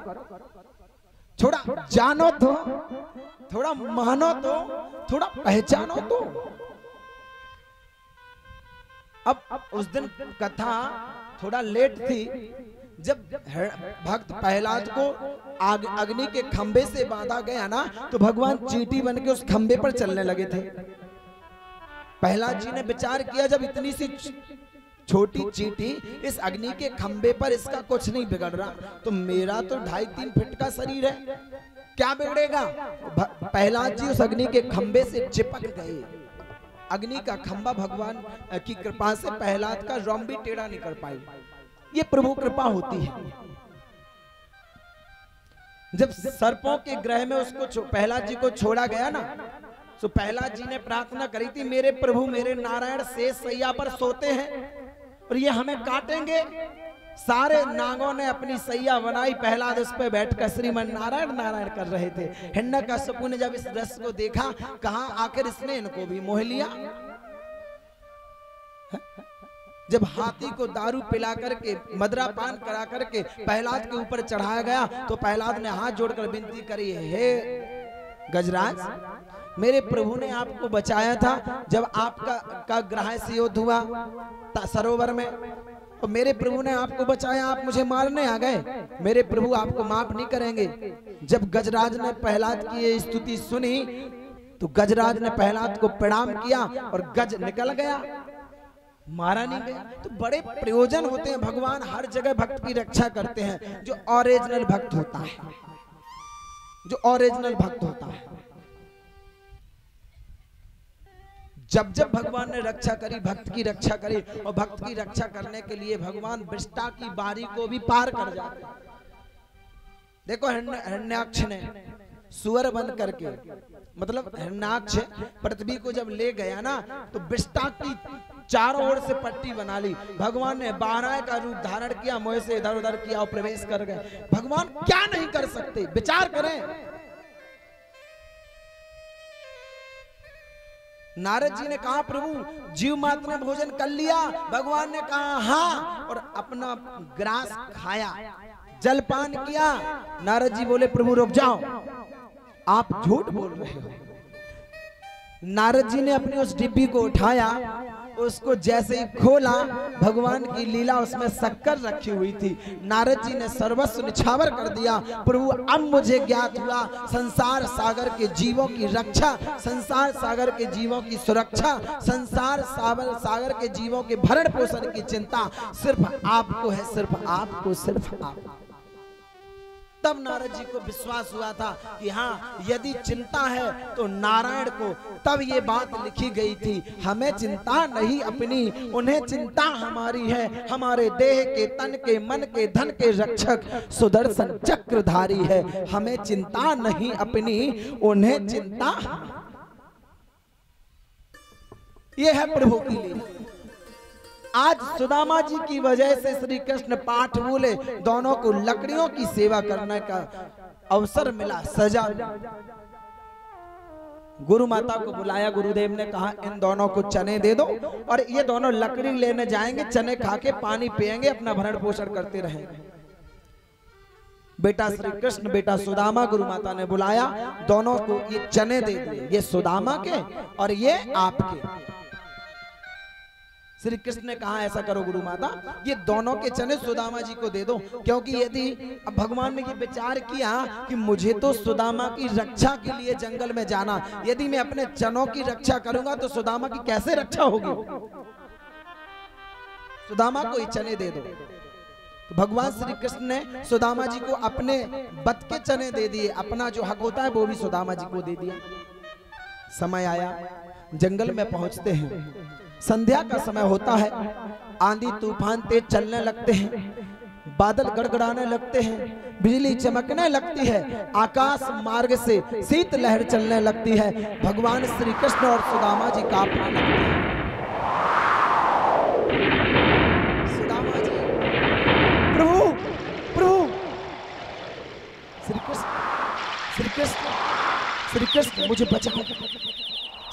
थोड़ा जानो तो, थोड़ा मानो तो, थोड़ा पहचानो तो। अब उस दिन कथा थोड़ा लेट थी। जब भक्त प्रहलाद को अग्नि के खंबे से बांधा गया ना, तो भगवान चींटी बन के उस खंबे पर चलने लगे थे। प्रहलाद जी ने विचार किया, जब इतनी सी छोटी चींटी इस अग्नि के खंबे पर, इसका कुछ नहीं बिगड़ रहा, तो मेरा तो 2.5-3 फीट का शरीर है, क्या बिगड़ेगा? प्रहलाद जी उस अग्नि के खंबे से चिपक गए। अग्नि का खंबा भगवान की कृपा से प्रहलाद का रोम भी टेढ़ा नहीं कर पाई। ये प्रभु कृपा होती है। जब सर्पों के ग्रह में उसको प्रहलाद जी को छोड़ा गया ना, तो प्रहलाद जी ने प्रार्थना करी थी, मेरे प्रभु मेरे नारायण शेष सैया पर सोते हैं और ये हमें काटेंगे। सारे नागों ने अपनी सैया बनाई, प्रहलाद उस पर बैठकर श्रीमन नारायण नारायण कर रहे थे। हिरण्यकश्यप ने जब इस दृश्य को देखा, कहा आखिर इसने इनको भी मोह लिया। जब हाथी को दारू पिला करके, मदरा पान करा करके प्रहलाद के ऊपर चढ़ाया गया, तो प्रहलाद ने हाथ जोड़कर विनती करी, हे गजराज, मेरे प्रभु ने आपको बचाया था जब आपका ग्रह से युद्ध हुआ सरोवर में, और मेरे प्रभु ने आपको बचाया, आप मुझे मारने आ गए। मेरे प्रभु आपको माफ नहीं करेंगे। जब गजराज ने प्रहलाद की ये स्तुति सुनी, तो गजराज ने प्रहलाद को प्रणाम किया और गज निकल गया, मारा नहीं गया। तो बड़े प्रयोजन होते हैं। भगवान हर जगह भक्त की रक्षा करते हैं। जो ओरिजिनल भक्त होता है, जो ओरिजिनल भक्त होता है, जब जब भगवान ने रक्षा करी, भक्त की रक्षा करी, और भक्त की रक्षा करने के लिए भगवान विष्टा की बारी को भी पार कर जाते। देखो हिरण्याक्ष ने सुअर बन करके, मतलब हिरण्याक्ष पृथ्वी को जब ले गया ना, तो विष्टा की चारों ओर से पट्टी बना ली। भगवान ने बारह का रूप धारण किया, मुंह से इधर उधर किया और प्रवेश कर गए। भगवान क्या नहीं कर सकते? विचार करें। नारद जी ने कहा प्रभु जीव मात्र ने भोजन कर लिया। भगवान ने कहा हाँ, और अपना ग्रास खाया, जलपान किया। नारद जी बोले प्रभु रुक जाओ, आप झूठ बोल रहे हो। नारद जी ने अपनी उस डिब्बी को उठाया, उसको जैसे ही खोला, भगवान की लीला उसमें शक्कर रखी हुई थी। नारद जी ने सर्वस्व निछावर कर दिया। प्रभु अब मुझे ज्ञात हुआ, संसार सागर के जीवों की रक्षा, संसार सागर के जीवों की सुरक्षा, संसार सागर के जीवों के भरण पोषण की चिंता सिर्फ आपको है, सिर्फ आपको, सिर्फ आपको। तब नारद जी को विश्वास हुआ था कि हाँ, यदि चिंता है तो नारायण को। तब ये बात लिखी गई थी, हमें चिंता नहीं अपनी, उन्हें चिंता हमारी है। हमारे देह के, तन के, मन के, धन के रक्षक सुदर्शन चक्रधारी है। हमें चिंता नहीं अपनी, उन्हें चिंता। ये है प्रभु की लीला। आज सुदामा जी की वजह से श्री कृष्ण पाठ बोले, दोनों को लकड़ियों की सेवा करने का अवसर मिला, सजा। गुरु माता को बुलाया, गुरुदेव ने कहा इन दोनों को चने दे दो और ये दोनों लकड़ी लेने जाएंगे, चने खा के पानी पिएंगे, अपना भरण पोषण करते रहेंगे। बेटा श्री कृष्ण, बेटा सुदामा, गुरु माता ने बुलाया, दोनों को ये चने दे दिए, ये सुदामा के और ये आपके। श्री कृष्ण ने कहा ऐसा करो गुरु माता, ये दोनों के चने सुदामा जी को दे दो, क्योंकि यदि अब भगवान ने ये विचार किया कि मुझे तो सुदामा की रक्षा के लिए जंगल में जाना, यदि मैं अपने चनों की रक्षा करूंगा तो सुदामा की कैसे रक्षा होगी। सुदामा को ये चने दे दो। तो भगवान श्री कृष्ण ने सुदामा जी को अपने बत के चने दे दिए, अपना जो हक होता है वो भी सुदामा जी को दे दिया। समय आया, जंगल में पहुंचते हैं, संध्या का समय होता है, आंधी तूफान तेज चलने लगते हैं, बादल गड़गड़ाने लगते हैं, बिजली चमकने लगती है, आकाश मार्ग से शीत लहर चलने लगती है। भगवान श्री कृष्ण और सुदामा जी कांपने लगते हैं। सुदामा जी, प्रभु प्रभु, श्री कृष्ण श्री कृष्ण श्री कृष्ण मुझे बचाओ,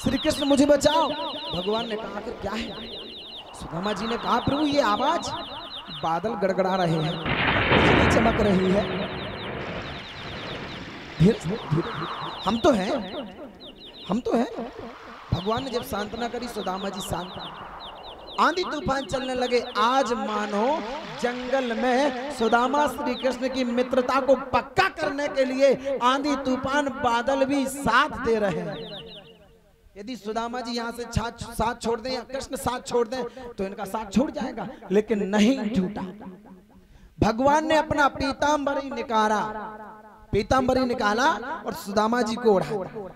श्री कृष्ण मुझे बचाओ। भगवान ने कहा कि क्या है। सुदामा जी ने कहा प्रभु ये आवाज, बादल गड़गड़ा रहे हैं, बिजली चमक रही है, धीरे धीरे हम तो हैं, हम तो हैं। भगवान ने जब सांत्वना करी, सुदामा जी शांत। आंधी तूफान चलने लगे। आज मानो जंगल में सुदामा श्री कृष्ण की मित्रता को पक्का करने के लिए आंधी तूफान बादल भी साथ दे रहे हैं। यदि सुदामा जी यहाँ से साथ छोड़ दें या कृष्ण साथ छोड़ दें तो इनका साथ छूट जाएगा, लेकिन नहीं छूटा। भगवान ने अपना पीतांबरी निकाला, पीतांबरी निकाला और सुदामा जी को ओढ़ाया।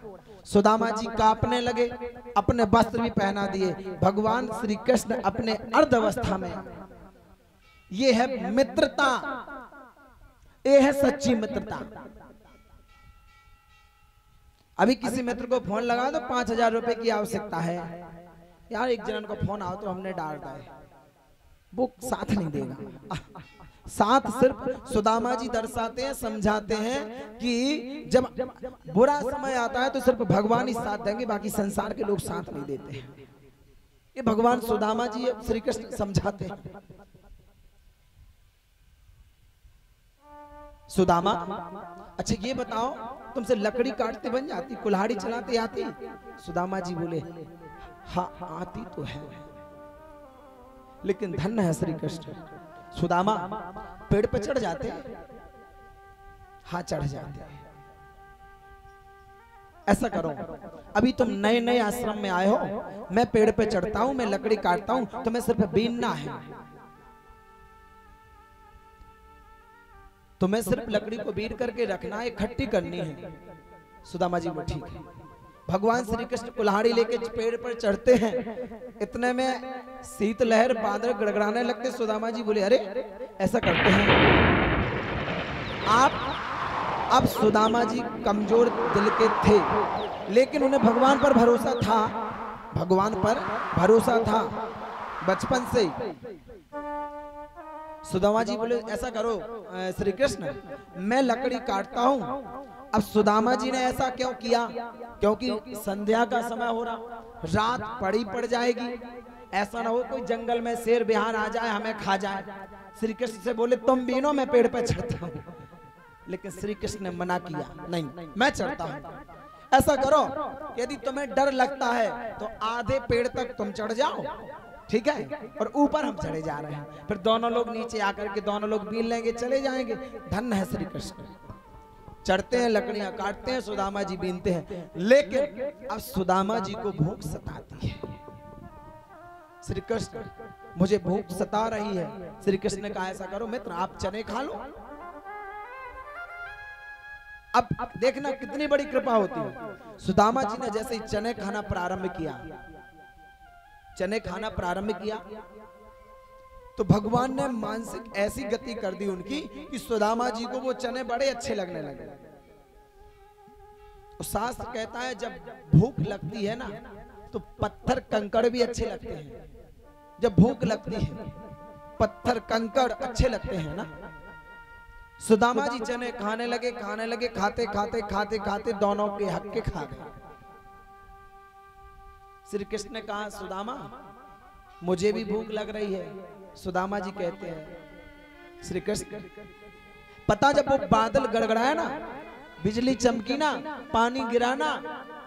सुदामा जी कांपने लगे, अपने वस्त्र भी पहना दिए। भगवान श्री कृष्ण अपने अर्ध अवस्था में। ये है मित्रता, ये है सच्ची मित्रता। अभी किसी मित्र को फोन लगा दो, 5000 रुपए की आवश्यकता है, यार एक जन को फोन आओ तो हमने डाल दिया, वो साथ नहीं देगा। साथ सिर्फ सुदामा जी दर्शाते हैं, समझाते हैं कि जब बुरा समय आता है तो सिर्फ भगवान ही साथ देंगे, बाकी संसार के लोग साथ नहीं देते हैं। ये भगवान सुदामा जी श्री कृष्ण समझाते हैं। सुदामा, अच्छा ये बताओ तुमसे लकड़ी काटते बन जाती, कुल्हाड़ी चलाते आती? सुदामा जी बोले हाँ आती तो है, लेकिन धन्य है श्री कृष्ण। सुदामा पेड़ पे चढ़ जाते? हाँ चढ़ जाते। ऐसा करो, अभी तुम नए नए आश्रम में आए हो, मैं पेड़ पे चढ़ता हूं, मैं लकड़ी काटता हूं, तुम्हें सिर्फ बीनना है, तुम्हें सिर्फ लकड़ी को बीन करके रखना है, इकट्ठी करनी है। सुदामा जी बोले ठीक है। भगवान श्री कृष्ण कुल्हाड़ी लेके पेड़ पर चढ़ते हैं, इतने में शीत लहर बादल गड़गड़ाने लगते। सुदामा जी बोले अरे ऐसा करते हैं आप। अब सुदामा जी कमजोर दिल के थे, लेकिन उन्हें भगवान पर भरोसा था, भगवान पर भरोसा था बचपन से। सुदामा जी बोले ऐसा करो श्री कृष्ण, मैं लकड़ी काटता हूं। अब सुदामा जी ने ऐसा क्यों किया? क्योंकि संध्या का समय हो रहा, रात पड़ी पड़ जाएगी, ऐसा ना हो कोई जंगल में शेर बिहार आ जाए हमें खा जाए। श्री कृष्ण से बोले तुम बीनो मैं पेड़ पे चढ़ता हूँ, लेकिन श्री कृष्ण ने मना किया, नहीं मैं चढ़ता हूँ। ऐसा करो यदि तुम्हें डर लगता है तो आधे पेड़ तक तुम चढ़ जाओ, ठीक है, और ऊपर हम चढ़े जा रहे हैं। फिर दोनों लोग नीचे आकर के दोनों लोग बीन लेंगे, चले जाएंगे। धन्य है श्री कृष्ण। चढ़ते हैं, लकड़ियां काटते हैं, सुदामा जी बीनते हैं। लेकिन अब सुदामा जी को भूख सताती है। श्री कृष्ण मुझे भूख सता रही है। श्री कृष्ण ने कहा ऐसा करो मित्र आप चने खा लो। अब देखना कितनी बड़ी कृपा होती है। सुदामा जी ने जैसे ही चने खाना प्रारंभ किया, चने खाना प्रारंभ किया तो भगवान ने मानसिक ऐसी गति कर दी उनकी कि सुदामा जी को वो चने बड़े अच्छे लगने लगे। शास्त्र कहता है जब भूख लगती है ना तो पत्थर कंकड़ भी अच्छे लगते हैं। जब भूख लगती है पत्थर कंकड़ अच्छे लगते हैं ना। सुदामा जी चने खाने लगे, खाते खाते खाते खाते दोनों के हक के खा गए। श्री कृष्ण ने कहा सुदामा मुझे भी भूख लग रही है। सुदामा जी कहते हैं श्री कृष्ण पता जब वो बादल गड़गड़ाया ना, बिजली चमकी ना, पानी गिरा ना,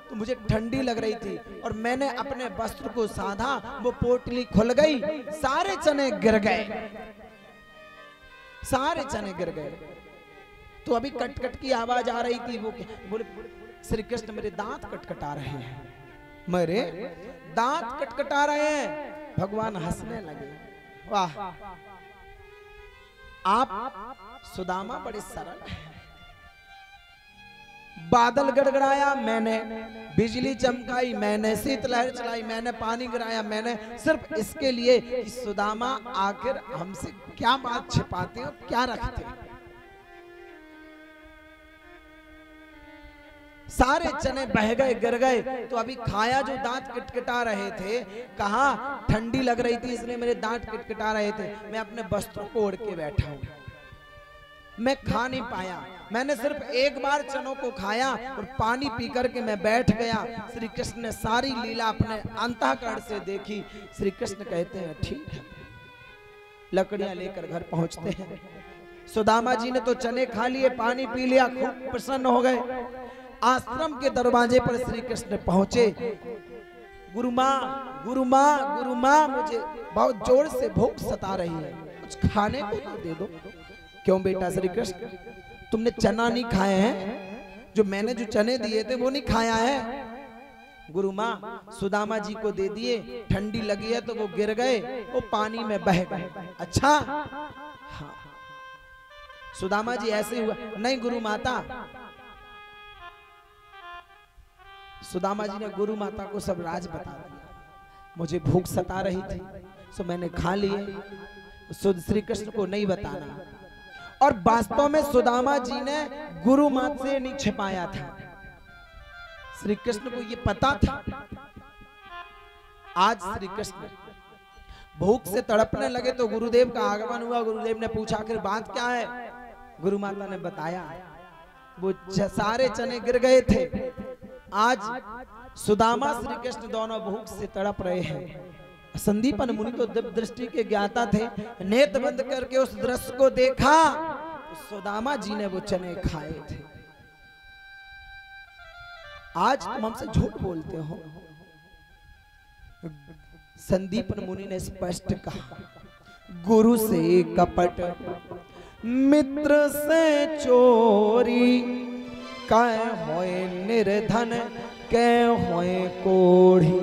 तो मुझे ठंडी लग रही थी और मैंने अपने वस्त्र को साधा, वो पोटली खुल गई, सारे चने गिर गए, सारे चने गिर गए। तो अभी कटकट की आवाज आ रही थी। वो बोले श्री कृष्ण मेरे दांत कटकटा रहे हैं, मेरे दांत कटकटा रहे हैं। भगवान हंसने लगे, वाह आप सुदामा बड़े सरल हैं। बादल गड़गड़ाया मैंने, बिजली चमकाई मैंने, शीतलहर चलाई मैंने, पानी गिराया मैंने, सिर्फ इसके लिए कि सुदामा आखिर हमसे क्या बात छिपाते हो, क्या रखते हो। सारे चने बह गए, गिर गए। तो अभी खाया जो दांत किटकिटा रहे थे, कहा ठंडी लग रही थी इसलिए मेरे दांत किटकिटा रहे थे, मैं अपने वस्त्रों को ओढ़ के बैठा हूं, मैं खा नहीं पाया। मैंने सिर्फ एक बार चनों को खाया और पानी पी करके मैं बैठ गया। श्री कृष्ण ने सारी लीला अपने अंतःकरण से देखी। श्री कृष्ण कहते हैं ठीक है। लकड़ियां लेकर घर पहुंचते हैं। सुदामा जी ने तो चने खा लिए, पानी पी लिया, खूब प्रसन्न हो गए। आश्रम के दरवाजे पर श्री कृष्ण पहुंचे। गुरु माँ, गुरु माँ, गुरु माँ, मुझे बहुत जोर से भूख सता रही है, कुछ खाने को तो दे दो। क्यों बेटा श्री कृष्ण तुमने चना नहीं खाए हैं? जो मैंने जो चने दिए थे वो नहीं खाया है? गुरु माँ सुदामा जी को दे दिए, ठंडी लगी है तो वो गिर गए, वो पानी में बह गए। अच्छा हाँ सुदामा जी ऐसे हुआ? नहीं गुरु माता। सुदामा जी ने गुरु माता को सब राज बता दिया। मुझे भूख सता रही थी तो मैंने खा लिए, श्री कृष्ण को नहीं बताना। और वास्तव में सुदामा जी ने गुरु माता से नहीं छिपाया था, श्री कृष्ण को ये पता था। आज श्री कृष्ण भूख से तड़पने लगे तो गुरुदेव का आगमन हुआ। गुरुदेव ने पूछा आखिर बात क्या है? गुरु माता ने बताया वो सारे चने गिर गए थे। आज सुदामा श्री कृष्ण दोनों भूख से तड़प रहे हैं। संदीपन मुनि तो दिव्य दृष्टि के ज्ञाता थे, नेत्र बंद करके उस दृश्य को देखा तो सुदामा जी ने वो चने खाए थे। आज तुम हमसे झूठ बोलते हो। संदीपन मुनि ने स्पष्ट कहा गुरु से कपट, मित्र से चोरी, कै होए निर्धन कै होए कोढ़ी।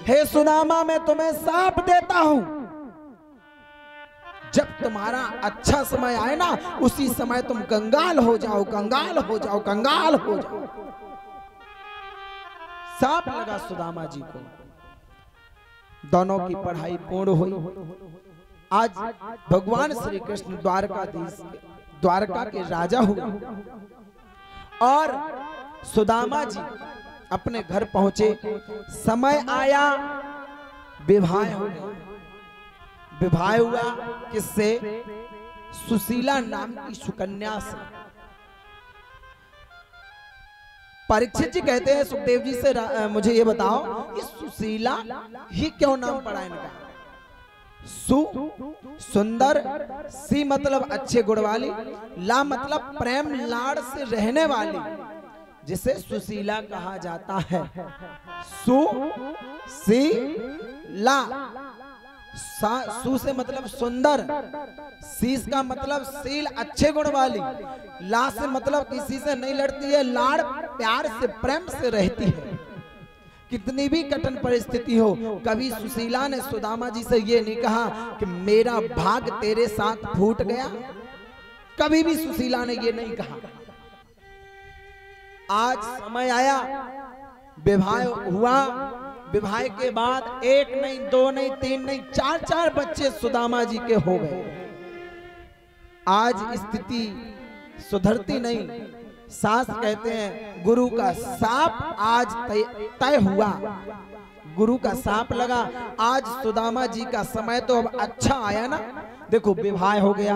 हे सुदामा मैं तुम्हें साप देता हूं, जब तुम्हारा अच्छा समय आए ना उसी समय तुम कंगाल हो जाओ, कंगाल हो जाओ, कंगाल हो जाओ। साप लगा सुदामा जी को। दोनों की पढ़ाई पूर्ण हुई। आज भगवान श्री कृष्ण द्वारकाधीश, द्वारका के राजा हुए और सुदामा जी अपने घर पहुंचे। समय आया, विवाह हो गया। विवाह हुआ किससे? सुशीला नाम की सुकन्या से। परीक्षित जी कहते हैं सुखदेव जी से, मुझे ये बताओ ये सुशीला ही क्यों नाम पड़ा इनका? सु सुंदर, सी मतलब अच्छे गुण वाली, ला मतलब प्रेम लाड़ से रहने वाली, जिसे सुशीला कहा जाता है। सु सी ला, सु से मतलब सुंदर, शीश का मतलब शील अच्छे गुण वाली, ला से मतलब किसी से नहीं लड़ती है, लाड़ प्यार से प्रेम से रहती है। कितनी भी कठिन परिस्थिति हो, कभी सुशीला ने सुदामा जी से ये नहीं कहा कि मेरा भाग तेरे साथ फूट गया, कभी भी सुशीला ने ये नहीं कहा। आज समय आया, विवाह हुआ, विवाह के बाद एक नहीं, दो नहीं, तीन नहीं, चार बच्चे सुदामा जी के हो गए। आज स्थिति सुधरती नहीं। सास कहते हैं गुरु का साप आज तय हुआ, गुरु का साप लगा। आज सुदामा जी का समय तो अब अच्छा आया ना, देखो विवाह हो गया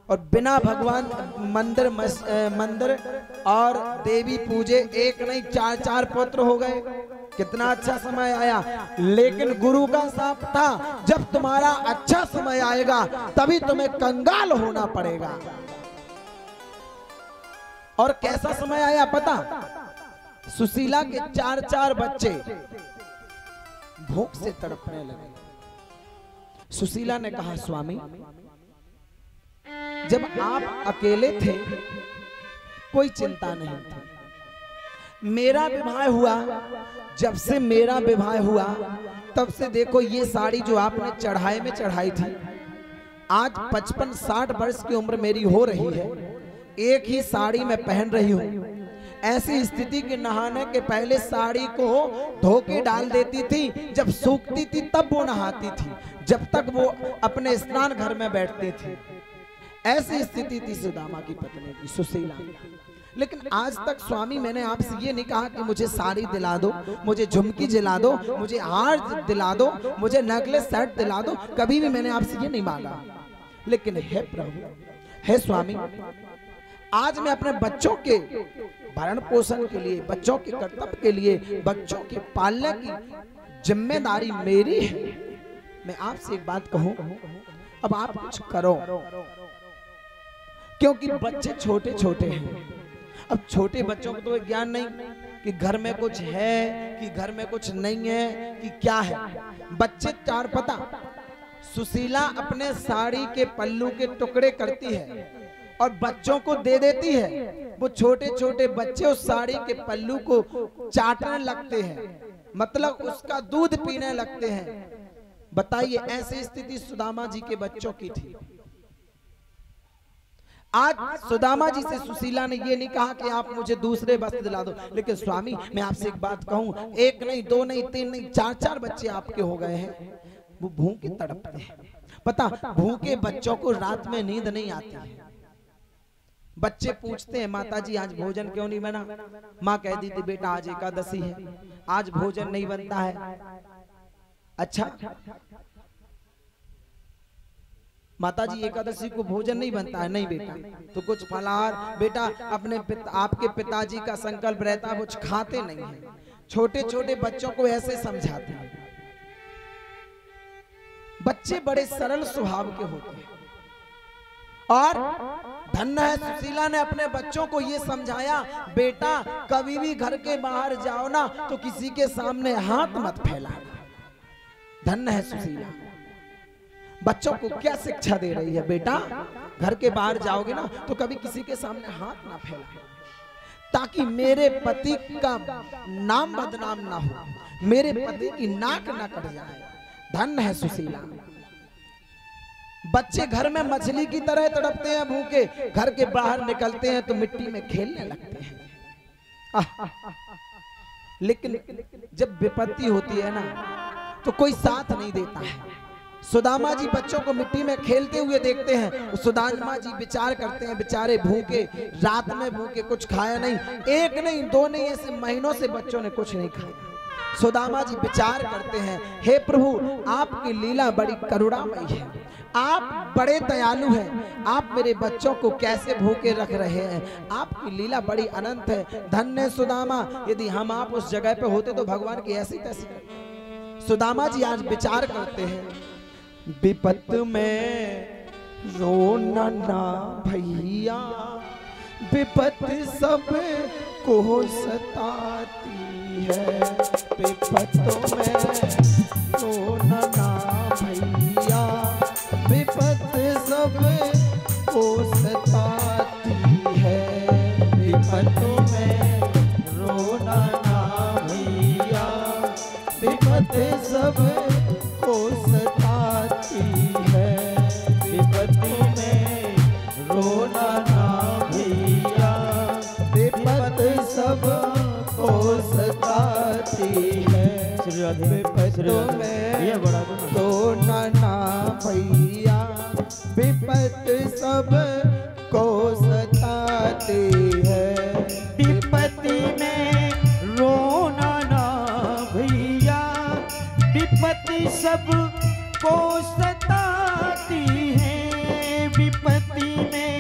और बिना भगवान मंदिर और देवी पूजे एक नहीं, चार पुत्र हो गए। कितना अच्छा समय आया। लेकिन गुरु का साप था, जब तुम्हारा अच्छा समय आएगा तभी तुम्हें कंगाल होना पड़ेगा। और कैसा समय आया पता? सुशीला के चार बच्चे भूख से तड़पने लगे। सुशीला ने कहा स्वामी, जब आप अकेले थे कोई चिंता नहीं थी, मेरा विवाह हुआ, जब से मेरा विवाह हुआ तब से देखो ये साड़ी जो आपने चढ़ाई में चढ़ाई थी, आज 55-60 वर्ष की उम्र मेरी हो रही है, एक ही साड़ी मैं पहन रही हूँ। ऐसी स्थिति के नहाने के पहले साड़ी को धो के डाल देती थी, जब सूखती थी तब वो नहाती थी, जब तक वो अपने स्नान घर में बैठती थी। ऐसी स्थिति थी सुदामा की पत्नी की, सुशीला। लेकिन आज तक स्वामी मैंने आपसे ये नहीं कहा कि मुझे साड़ी दिला दो, मुझे झुमकी दिला दो, मुझे हार दिला दो, मुझे नेकलेस सेट दिला दो, कभी भी मैंने आपसे ये नहीं मांगा। लेकिन हे प्रभु, हे स्वामी, आज मैं अपने बच्चों के भरण पोषण के लिए, बच्चों के कर्तव्य के लिए, बच्चों के पालने की जिम्मेदारी मेरी है। मैं आपसे एक बात कहूं, अब आप कुछ करो, क्योंकि बच्चे छोटे छोटे हैं। अब छोटे बच्चों को तो ज्ञान नहीं कि घर में कुछ है कि घर में कुछ नहीं है कि क्या है। बच्चे चार पता। सुशीला अपने साड़ी के पल्लू के टुकड़े करती है और बच्चों को दे देती है। वो छोटे छोटे बच्चे उस साड़ी के पल्लू को चाटने लगते हैं, मतलब उसका दूध पीने लगते हैं। बताइए, ऐसी स्थिति सुदामा जी के बच्चों की थी। आज सुदामा जी से सुशीला ने ये नहीं कहा कि आप मुझे दूसरे वस्त्र दिला दो, लेकिन स्वामी मैं आपसे एक बात कहूं, एक नहीं, दो नहीं, तीन नहीं, चार बच्चे आपके हो गए हैं। वो भूखे तड़पते हैं। पता, भूखे बच्चों को रात में नींद नहीं आती है। बच्चे पूछते हैं माता जी आज भोजन क्यों नहीं बना? माँ कह दी थी बेटा आज एकादशी है, आज भोजन नहीं बनता है। अच्छा माता जी एकादशी को भोजन नहीं बनता है? नहीं बेटा, तो कुछ फलाहार बेटा अपने आपके पिताजी का संकल्प रहता है, कुछ खाते नहीं है। छोटे छोटे बच्चों को ऐसे समझाते हैं। बच्चे बड़े सरल स्वभाव के होते हैं। और धन्य है सुशीला ने अपने बच्चों को ये समझाया, बेटा कभी भी घर के बाहर जाओ ना तो किसी के सामने हाथ मत फैलाना। धन्य है सुशीला, बच्चों को क्या शिक्षा दे रही है, बेटा घर के बाहर जाओगे ना तो कभी किसी के सामने हाथ ना फैलाना, ताकि मेरे पति का नाम बदनाम ना हो, मेरे पति की नाक ना कट जाए। धन्य है सुशीला। बच्चे घर में मछली की तरह तड़पते हैं भूखे, घर के बाहर निकलते हैं तो मिट्टी में खेलने लगते हैं। लेकिन जब विपत्ति होती है ना तो कोई साथ नहीं देता है। सुदामा जी बच्चों को मिट्टी में खेलते हुए देखते हैं। सुदामा जी विचार करते हैं, बेचारे भूखे, रात में भूखे, कुछ खाया नहीं, एक नहीं, दो नहीं, ऐसे महीनों से बच्चों ने कुछ नहीं खाया। सुदामा जी विचार करते हैं, हे प्रभु आपकी लीला बड़ी करुणामयी है, आप बड़े दयालु हैं, आप मेरे बच्चों को कैसे भूखे रख रहे हैं, आपकी लीला बड़ी अनंत है। धन्य सुदामा, यदि हम आप उस जगह पे होते तो भगवान की ऐसी तैसी। सुदामा जी आज विचार करते हैं, विपत में रोना ना भैया, विपत सब को सताती है। विपतों में रोना ना भैया, विपत सब को सताती है। विपतों में रोना ना भैया, विपत सब को सताती है। विपत्ति में रोना ना भैया, विपत सब को सताती है। विपतों में रोना ना भैया, विपत सब को सताती है। विपत्ति में रोना ना भैया, विपत्ति सब को सताती है। विपत्ति में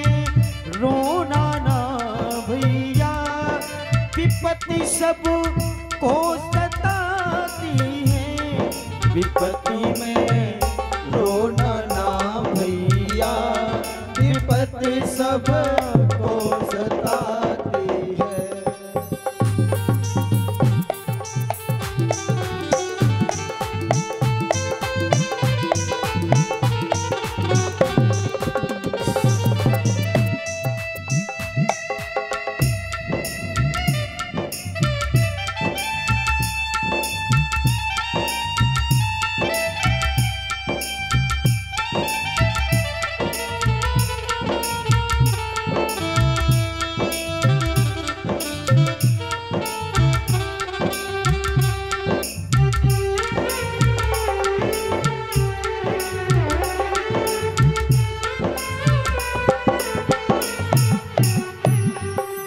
रोना ना भैया, विपत्ति सब को सताती है। विपत्ति में रोना ना भैया, विपत सब को सताती है।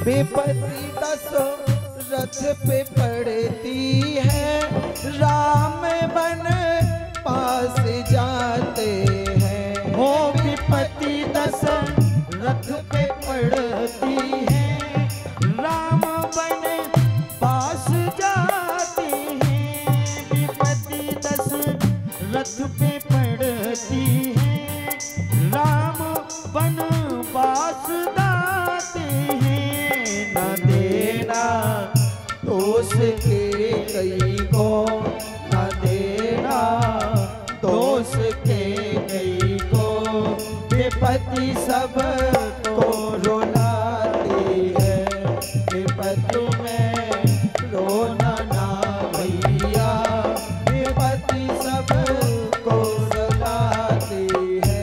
विपत्ति दशरथ पे पड़ती है, राम बन पास जाते हैं। हो विपत्ति दशरथ पे पड़ती है, राम बन पास जाते हैं। विपत्ति दशरथ पे पड़ती है, राम बन पास जाते हैं। न देना दोष के कई को, न देना दोष के कई को। विपत्ति सब को रुलाती है। विपत्ति में रोना ना भैया, विपत्ति सब को रुलाती है।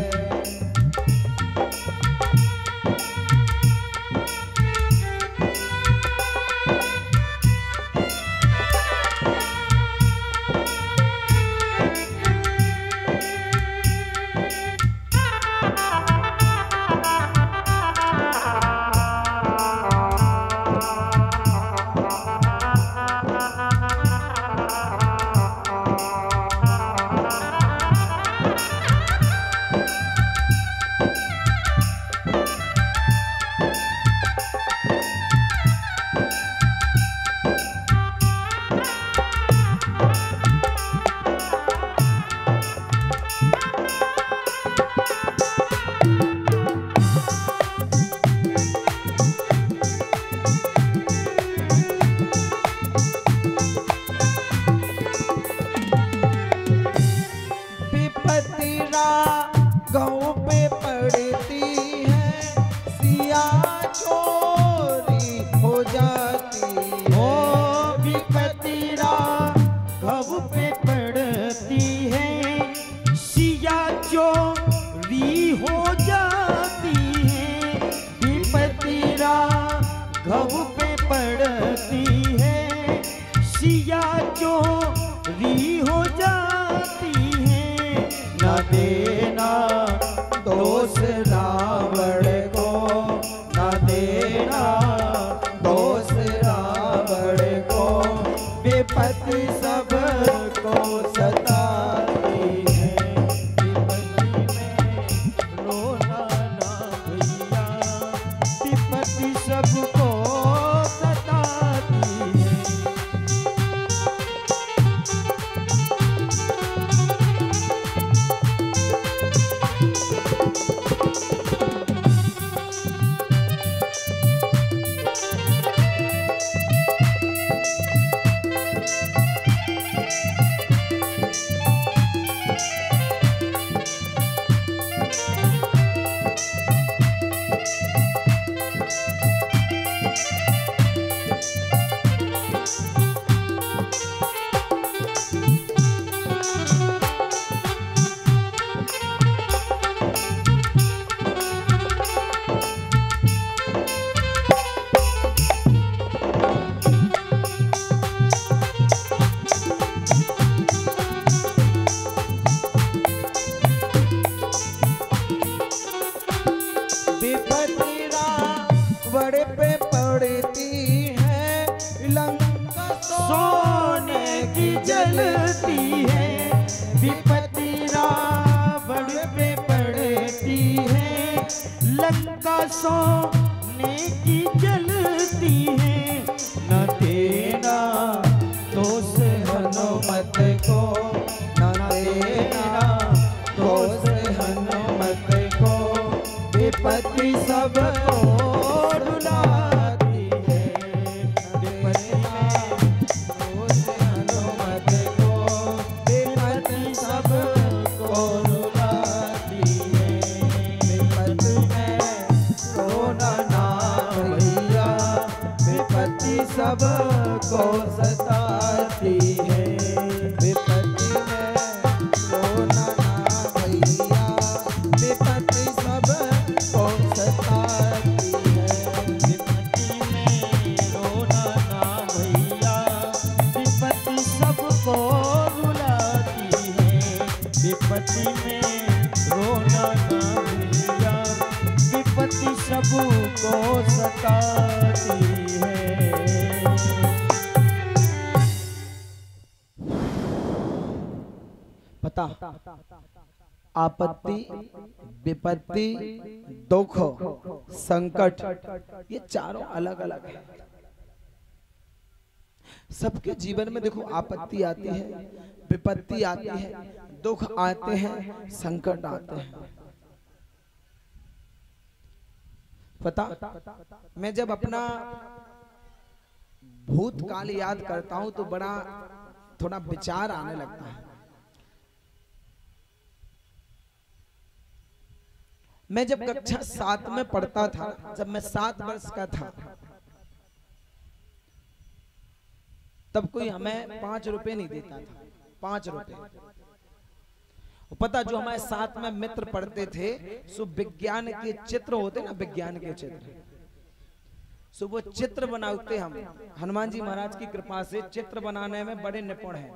गाँव पे पड़ती है, सिया चोरी हो जाती हो है। विपत्ति राघव पे पड़ती है, सिया चोरी हो जाती है। विपत्ति राघव पे पड़ती है, सिया चोरी हो जाती है। न देना दोष रावण को, न देना दोष रावण को। विपत्ति सब को सताती है। विपत्ति में जलती है, विपत्ति रावण पे पड़ती है, लंका सोने की जलती है, न देना दोष हनुमत को, न देना दोष हनुमत को, विपत्ति सबको रुलाती है, विपत्ति दोष हनुमत को, विपत्ति सबको रुलाती है, विपत्ति में रोना ना भैया, विपत्ति सबको सताती है, विपत्ति में रोना ना भैया, विपत्ति सबको सताती है, विपत्ति में रोना ना भैया, विपत्ति सबको रुलाती है, विपत्ति में रोना ना भैया, विपत्ति सबको सताती है। पता आपत्ति, विपत्ति, दुख, संकट, ये चारों अलग अलग है। सबके जीवन में देखो आपत्ति आती है, विपत्ति आती है, दुख आते हैं, संकट आते हैं। पता मैं जब अपना भूतकाल याद करता हूं तो बड़ा थोड़ा विचार आने लगता है। मैं जब कक्षा 7 में पढ़ता था, जब मैं 7 वर्ष का था, तब कोई हमें 5 रुपए नहीं देता था, 5 रुपए। पता जो हमारे साथ में मित्र पढ़ते थे, सो विज्ञान के चित्र होते ना, विज्ञान के चित्र, सो वो चित्र बनाते हम। हनुमान जी महाराज की कृपा से चित्र बनाने में बड़े निपुण हैं।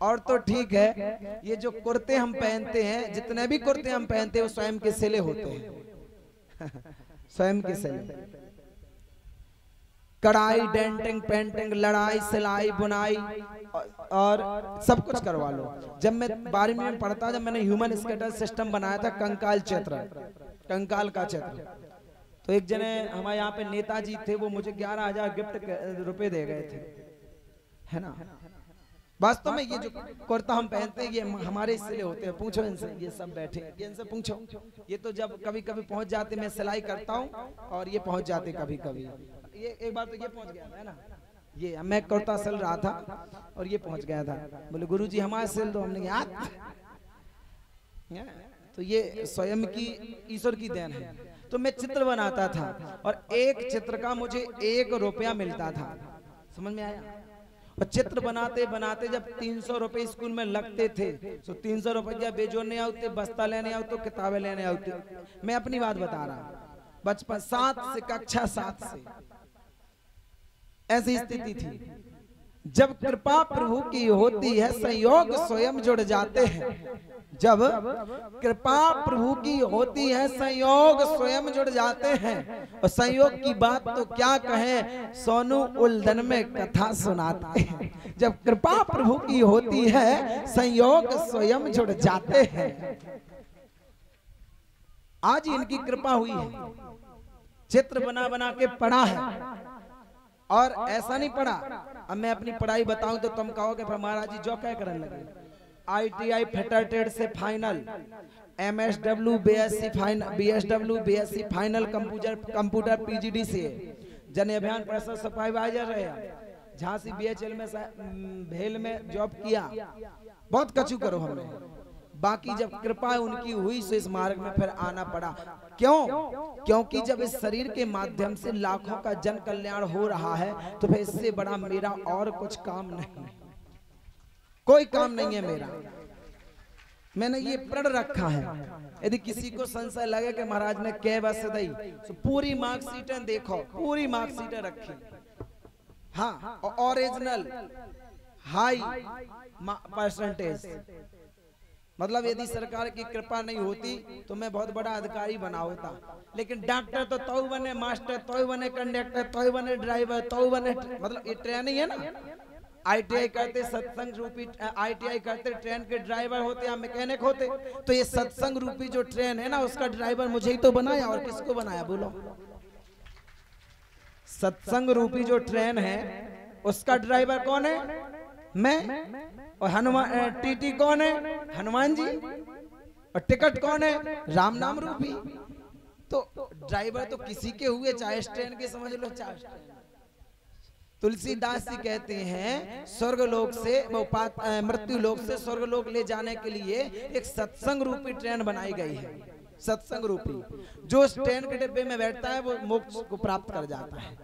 और तो ठीक है, ये जो कुर्ते हम पहनते हैं, जितने भी कुर्ते हम पहनते हैं वो स्वयं के सिले होते हैं। स्वयं के सिले, कढ़ाई, डेंटिंग, पेंटिंग, लड़ाई, सिलाई, बुनाई और सब कुछ करवा लो। जब मैं 12वीं में पढ़ता, जब मैंने ह्यूमन स्केटर सिस्टम बनाया था, कंकाल चित्र, कंकाल का चित्र, तो एक जने हमारे यहाँ पे नेताजी थे, वो मुझे 11,000 गिफ्ट रुपए दे गए थे, है ना। वास्तव में ये जो कुर्ता हम पहनते हैं, ये हमारे इसलिए होते हैं। पूछो इनसे, ये सब बैठे, ये इनसे पूछो। ये तो जब कभी कभी पहुंच जाते, मैं सिलाई करता हूँ और ये पहुंच जाते कभी कभी। ये एक बार तो ये पहुंच गया था, है ना, ये मैं कुर्ता सिल रहा था और ये पहुंच गया था। बोले गुरुजी हमारे सिल दो, हमने कहा तो ये स्वयं की, ईश्वर की देन है। तो मैं चित्र बनाता था और एक चित्र का मुझे 1 रुपया मिलता था। समझ में आया। और चित्र बनाते बनाते जब 300 रुपए स्कूल में लगते थे, तो 300 रुपए बेजोड़ने आते, बस्ता लेने आते, किताबें लेने आते। मैं अपनी बात बता रहा, बचपन 7 से, कक्षा 7 से ऐसी स्थिति थी। जब कृपा प्रभु की होती है, संयोग स्वयं जुड़ जाते हैं। जब कृपा प्रभु की होती है, संयोग स्वयं जुड़ जाते हैं। और संयोग की बात तो क्या कहें, सोनू उल्दन में कथा सुनाते हैं। जब कृपा प्रभु की होती है, संयोग स्वयं जुड़ जाते हैं। आज इनकी कृपा हुई है, चित्र बना बना के पढ़ा है। और ऐसा नहीं पढ़ा, अब मैं अपनी पढ़ाई बताऊं तो तुम कहोगे महाराज जी जो क्या करने लगे। ITI फेटरटेड से final, MSW BSc final, BSW BSc final, computer PGD से जन अभियान परिषद सुपरवाइजर रहे, झांसी BHL में भेल में जॉब किया। बहुत कछु करो हमने, बाकी जब कृपा उनकी हुई तो इस मार्ग में फिर आना पड़ा। क्यों? क्योंकि जब इस शरीर के माध्यम से लाखों का जन कल्याण हो रहा है, तो फिर इससे बड़ा मेरा और कुछ काम नहीं, कोई काम नहीं है मेरा। मैंने ये प्रण रखा है। यदि किसी को संशय लगे कि महाराज ने क्या बस दी, तो पूरी मार्कशीटें देखो, पूरी मार्कशीटें रखी, हाँ, ओरिजिनल हाई परसेंटेज। मतलब यदि सरकार की कृपा नहीं होती तो मैं बहुत बड़ा अधिकारी बना होता। लेकिन डॉक्टर तो बने, मास्टर तो बने, कंडक्टर तो बने, ड्राइवर तो बने, मतलब ये ट्रेनिंग है ना, ITI करते सत्संग रूपी ITI करते ट्रेन के ड्राइवर होते या मैकेनिक होते, तो ये सत्संग रूपी जो ट्रेन है ना उसका ड्राइवर मुझे ही तो बनाया, और किसको बनाया बोलो? सत्संग रूपी जो ट्रेन है उसका ड्राइवर कौन है? मैं। और हनुमान TT कौन है? हनुमान जी। और टिकट कौन है? राम नाम रूपी। तो ड्राइवर तो किसी के हुए, चाहे ट्रेन के समझ लो चाहे। तुलसीदास जी कहते हैं स्वर्गलोक से मृत्यु लोक से स्वर्गलोक ले जाने के लिए एक सत्संग रूपी ट्रेन बनाई गई है। सत्संग रूपी, जो उस ट्रेन के डिब्बे में बैठता है वो मोक्ष को प्राप्त कर जाता है।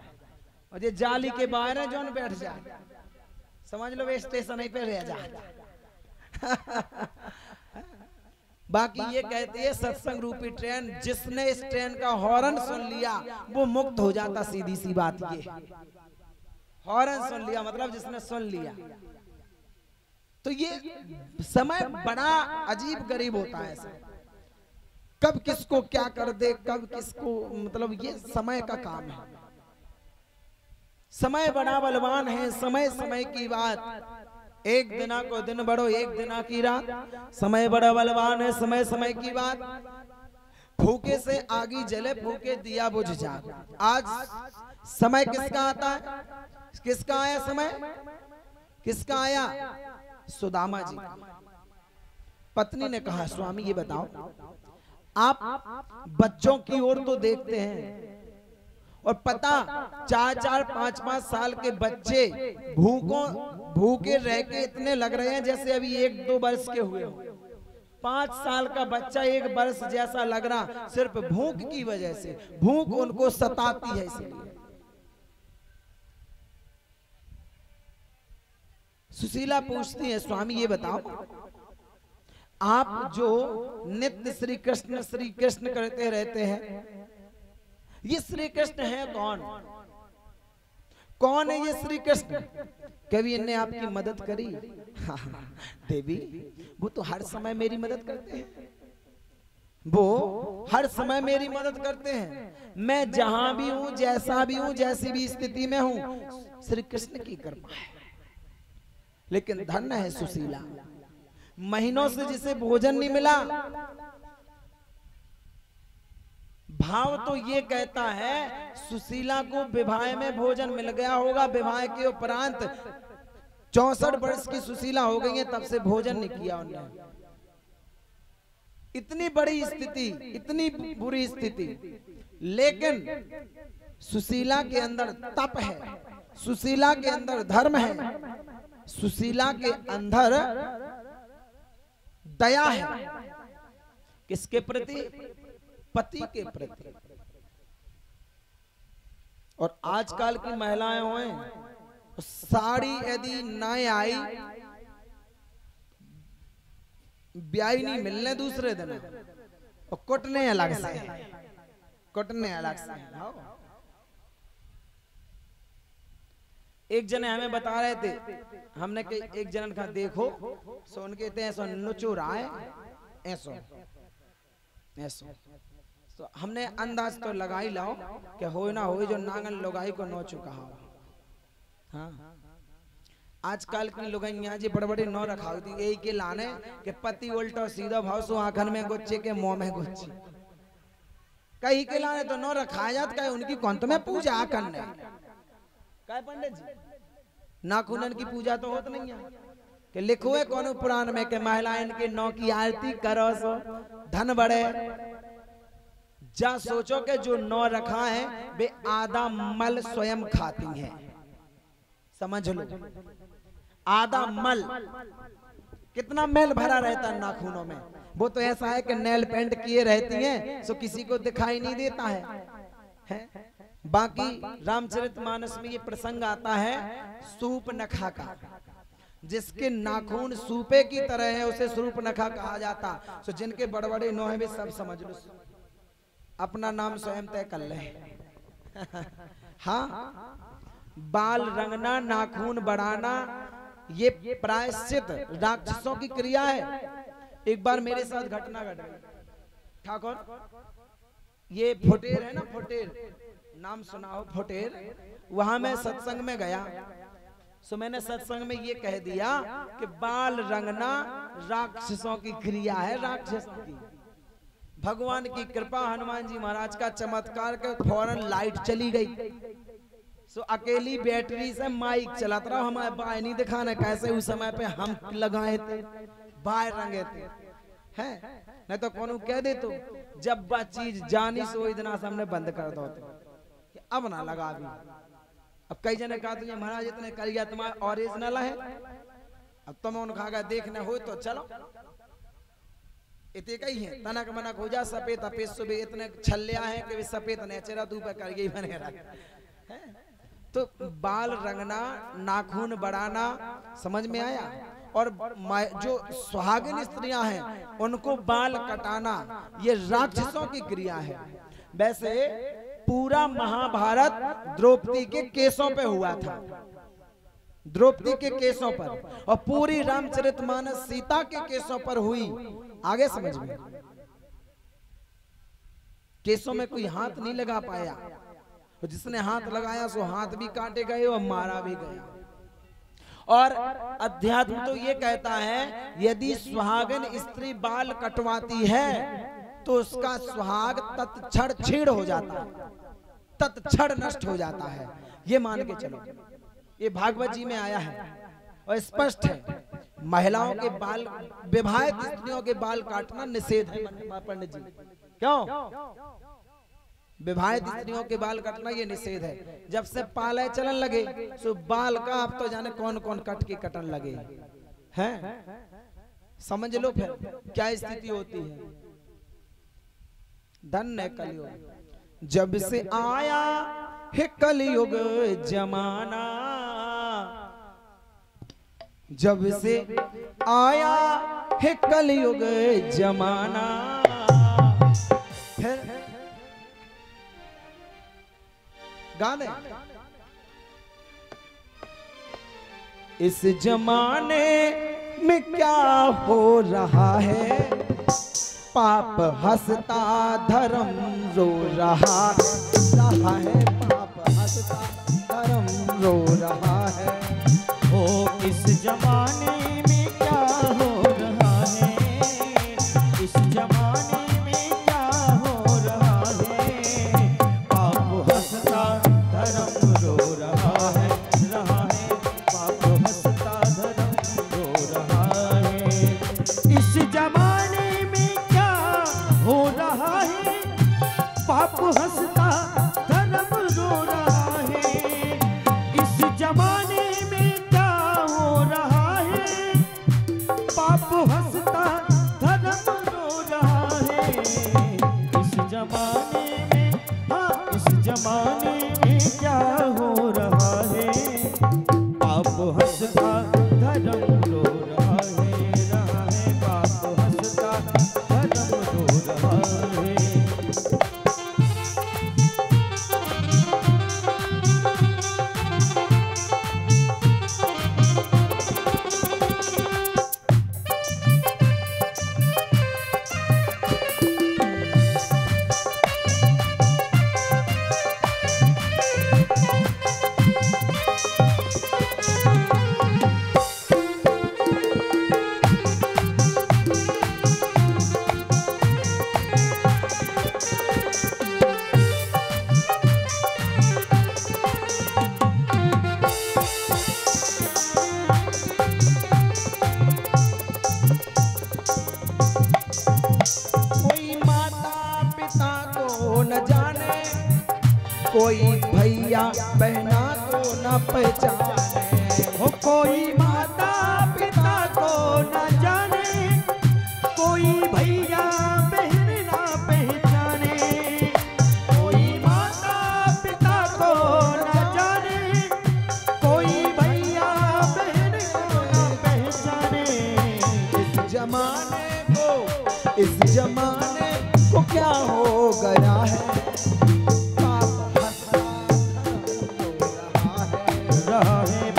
और ये जाली के बाहर है जो बैठ जाए, समझ लो वे स्टेशन ही पे रह जाए। बाकी ये कहते हैं सत्संग रूपी ट्रेन, जिसने इस ट्रेन का हॉर्न सुन लिया वो मुक्त हो जाता। सीधी सी बात ये, हॉर्न सुन लिया मतलब जिसने सुन लिया। तो ये समय बड़ा अजीब गरीब होता है, कब किसको क्या कर दे, कब किसको, मतलब ये समय का काम है। समय बड़ा बलवान है, समय समय की बात। एक दिना को दिन बढ़ो, एक दिना की रात। समय बड़ा बलवान है, समय समय की बात। फूके से आगी जले, फूके दिया बुझ जा। आज समय किसका आता है? किसका आया समय? किसका आया? सुदामा जी। पत्नी ने कहा स्वामी ये बताओ, आप बच्चों की ओर तो देखते हैं और पता 4-4, 5-5 साल के बच्चे भूखे रह के इतने लग रहे हैं जैसे अभी 1-2 वर्ष के हुए हो। 5 साल का बच्चा 1 वर्ष जैसा लग रहा, सिर्फ भूख की वजह से। भूख उनको सताती है। इसलिए सुशीला पूछती है स्वामी ये बताओ, आप जो नित्य श्री कृष्ण करते रहते हैं, ये श्री कृष्ण है कौन? कौन है ये श्री कृष्ण? कभी इनने आपकी मदद करी? देवी वो तो हर समय मेरी मदद करते हैं, वो हर समय मेरी मदद करते हैं। मैं जहां भी हूं, जैसा भी हूं, जैसी भी स्थिति में हूं, श्री कृष्ण की कृपा है। लेकिन धन्य है सुशीला, महीनों से जिसे भोजन नहीं मिला। भाव तो ये कहता है सुशीला को विवाह में भोजन मिल गया होगा। विवाह के उपरांत 64 वर्ष की सुशीला हो गई है, तब से भोजन नहीं किया उन्होंने। इतनी बड़ी स्थिति, इतनी बुरी स्थिति, लेकिन सुशीला के अंदर तप है, सुशीला के अंदर धर्म है, सुशीला के अंदर दया है। किसके प्रति? पति के प्रति। और आजकल की महिलाएं हों, साड़ी यदि न आई, ब्याही नहीं मिलने दूसरे दिन, और कुटने अलग से, कुटने अलग से। एक जने हमें बता रहे थे, हमने एक जन का देखो सो उनके ऐसा नुचो रहा है, ऐसो ऐसो। तो हमने अंदाज तो लगा ही लाओ कि हो ना हो जो नांगन लोगाई को नौ चुका हो। हाँ, आजकल की लोगैया जी बड़े बड़े नौ रखा होती, यही के लाने के पति उल्टा सीधा भाव सो आंखन में गुच्छे के मुंह में गुच्छे, कहीं के लाने तो नौ रखा जात, कहीं उनकी कौन तो मैं पूजा करने काय पंडित जी, नाखूनन की पूजा तो होत नहीं है कि लिखो है कौन पुराण में कि महिलाएं के नौ की आरती करो सो धन बढ़े। जा सोचो कि जो नौ रखा है वे आधा मल स्वयं खाती हैं, समझ लो। आधा मल, कितना मैल भरा रहता है नाखूनों में। वो तो ऐसा है कि नेल पेंट किए रहती हैं सो किसी को दिखाई नहीं देता है? बाकी रामचरितमानस में ये प्रसंग आता है सूप नखा का, जिसके नाखून सूपे की तरह है उसे सूप नखा कहा जाता। सो जिनके बड़े बड़े नौ है वे सब समझ लो, अपना नाम स्वयं तय कर ले। हाँ, बाल रंगना, नाखून बढ़ाना, ये प्रायश्चित राक्षसों की क्रिया है। एक बार मेरे साथ घटना घट गई। ठाकुर, ये फुटेर है ना, फुटेर नाम सुना हो, फुटेर। वहां मैं सत्संग में गया, सो मैंने सत्संग में ये कह दिया कि बाल रंगना राक्षसों की क्रिया है, राक्षसों की। भगवान की कृपा, हनुमान जी महाराज का चमत्कार के फौरन लाइट चली गई। सो अकेली बैटरी से माइक चलाता रहा, हमारे बाय नहीं दिखाना कैसे उस समय पे हम लगाए थे, बाय रंगे थे, हैं नहीं तो कौन कह दे तो जब वह चीज जानी सो इतना से हमने बंद कर दो कि अब ना लगा भी। अब कई जने कहा तुझे महाराज इतने कर गया तुम्हारा ओरिजिनल है, अब तुम उनका अगर देखने हो तो चलो इतने कही है तनक मनक हो जा सफेद अपेस सुबह इतने छल्लिया है कि सफेद नेचरा तू पर कर गई बने रहा। तो बाल रंगना, नाखून बढ़ाना समझ में आया। और जो सुहागिन स्त्रियां हैं उनको बाल कटाना ये राक्षसों की क्रिया है। वैसे पूरा महाभारत द्रौपदी के केसों पे हुआ था, द्रौपदी के केसों पर, और पूरी रामचरितमानस सीता के केसों पर हुई। आगे समझ में, केसों में कोई हाथ नहीं लगा पाया, और जिसने हाथ लगाया सो हाथ भी काटे गए और मारा भी गया। और अध्यात्म तो ये कहता है यदि सुहागन स्त्री बाल कटवाती है तो उसका सुहाग तत्क्षण छीड़ हो जाता है, तत्क्षण नष्ट हो जाता है। ये मान के चलो, ये भागवत जी में आया है और स्पष्ट है। महिलाओं के बाल, विवाहित स्त्रियों के बाल काटना निषेध है पंडित जी। क्यों? विवाहित स्त्रियों के बाल काटना ये निषेध है। जब से पाले चलन लगे तो बाल का अब तो जाने कौन कौन कट के कटन लगे हैं। समझ लो फिर क्या स्थिति होती है। धन्य कलयुग, जब से आया है कलयुग जमाना, जब से आया है कलयुग जमाना। फिर गाने, इस जमाने में क्या हो रहा है, पाप हंसता धर्म रो रहा है, पाप हंसता धर्म रो रहा है। ओ इस जमाने में क्या हो रहा है, इस जमाने में क्या हो रहा है, पाप हंसता धर्म रो रहा है, पाप हंसता धर्म रो रहा है। इस जमाने में क्या हो रहा है, पाप हंसता धर्म रो रहा है। इस जमाने में क्या हो रहा है, पाप हंसता धर्म रो रहा है। इस जमाने में, हाँ इस जमाने में क्या हो रहा है, पाप हंसता धर्म रो रहा है, पाप हंसता धर्म रो रहा है। कोई भैया बहना को न पहचाने, हो कोई माता पिता को न जाने, कोई भैया बहन ना पहचाने। कोई माता पिता को न जाने, कोई भैया बहन को न पहचाने। इस जमाने को क्या हो गया है,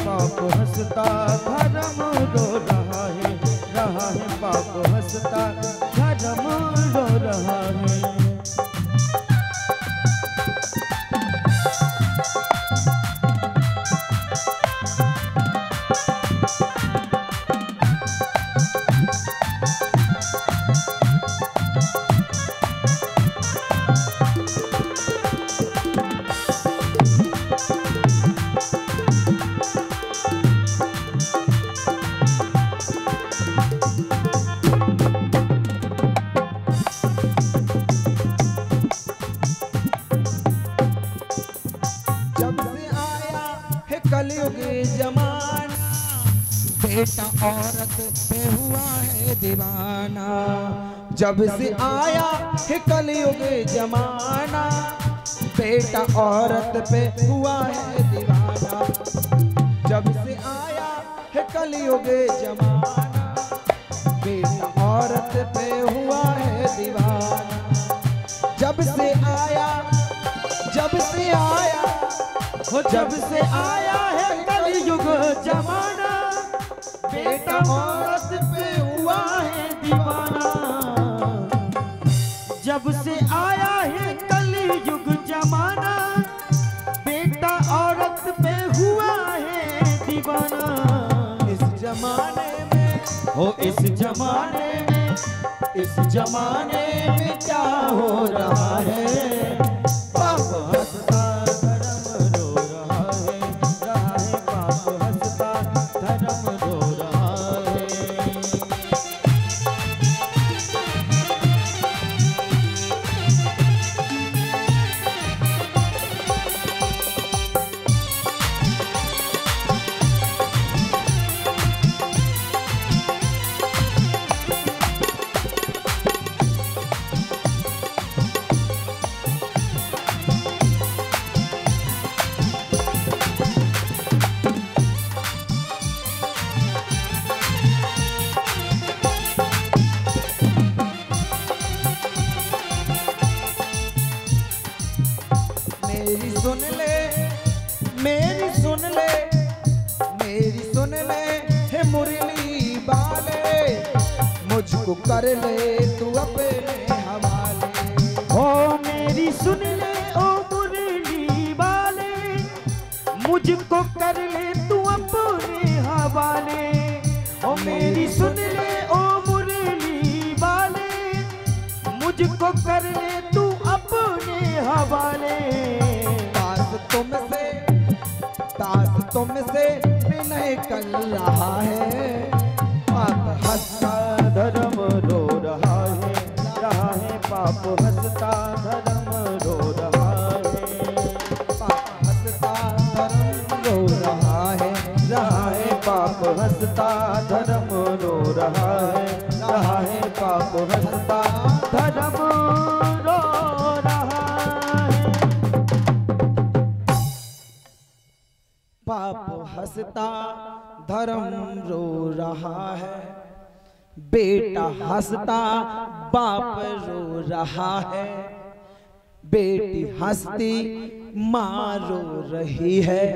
पाप हंसता धर्म रो रहा है, पाप हंसता धर्म रो रहा है। बेटा औरत पे हुआ है दीवाना, जब से आया है कलयुग जमाना, बेटा औरत पे हुआ है दीवाना, जब से आया है कलयुग जमाना, बेटा औरत पे हुआ है दीवाना, जब से आया जब से आया जब से आया है कलयुग जमाना, बेटा औरत पे हुआ है दीवाना, जब से आया है कलयुग जमाना, बेटा औरत पे हुआ है दीवाना। इस जमाने में हो इस जमाने में, इस जमाने में क्या हो रहा है, पाप हंसता धर्म रो रहा है पाप हंसता धर्म रो रहा है। मेरी सुन ले मेरी सुन ले मेरी सुन ले हे मुरली बाले, मुझको कर ले तू अपने हवाले, ओ मेरी सुन ले ओ मुरली वाले, मुझको कर ले तू अपने हवाले। ओ मेरी सुन ले ओ मुरली वाले, मुझको कर ले तू अपने हवाले। तास तुमसे विनय कर रहा है, पाप हंसता धर्म रो रहा है पाप हंसता धर्म रो रहा है, पाप हंसता धर्म रो रहा है पाप हंसता धर्म रो रहा है पाप हंसता धर्म रो रहा है। पाप हंसता धर्म रो रहा है, बेटा हंसता बाप रो रहा है, बेटी हंसती माँ रो रही है,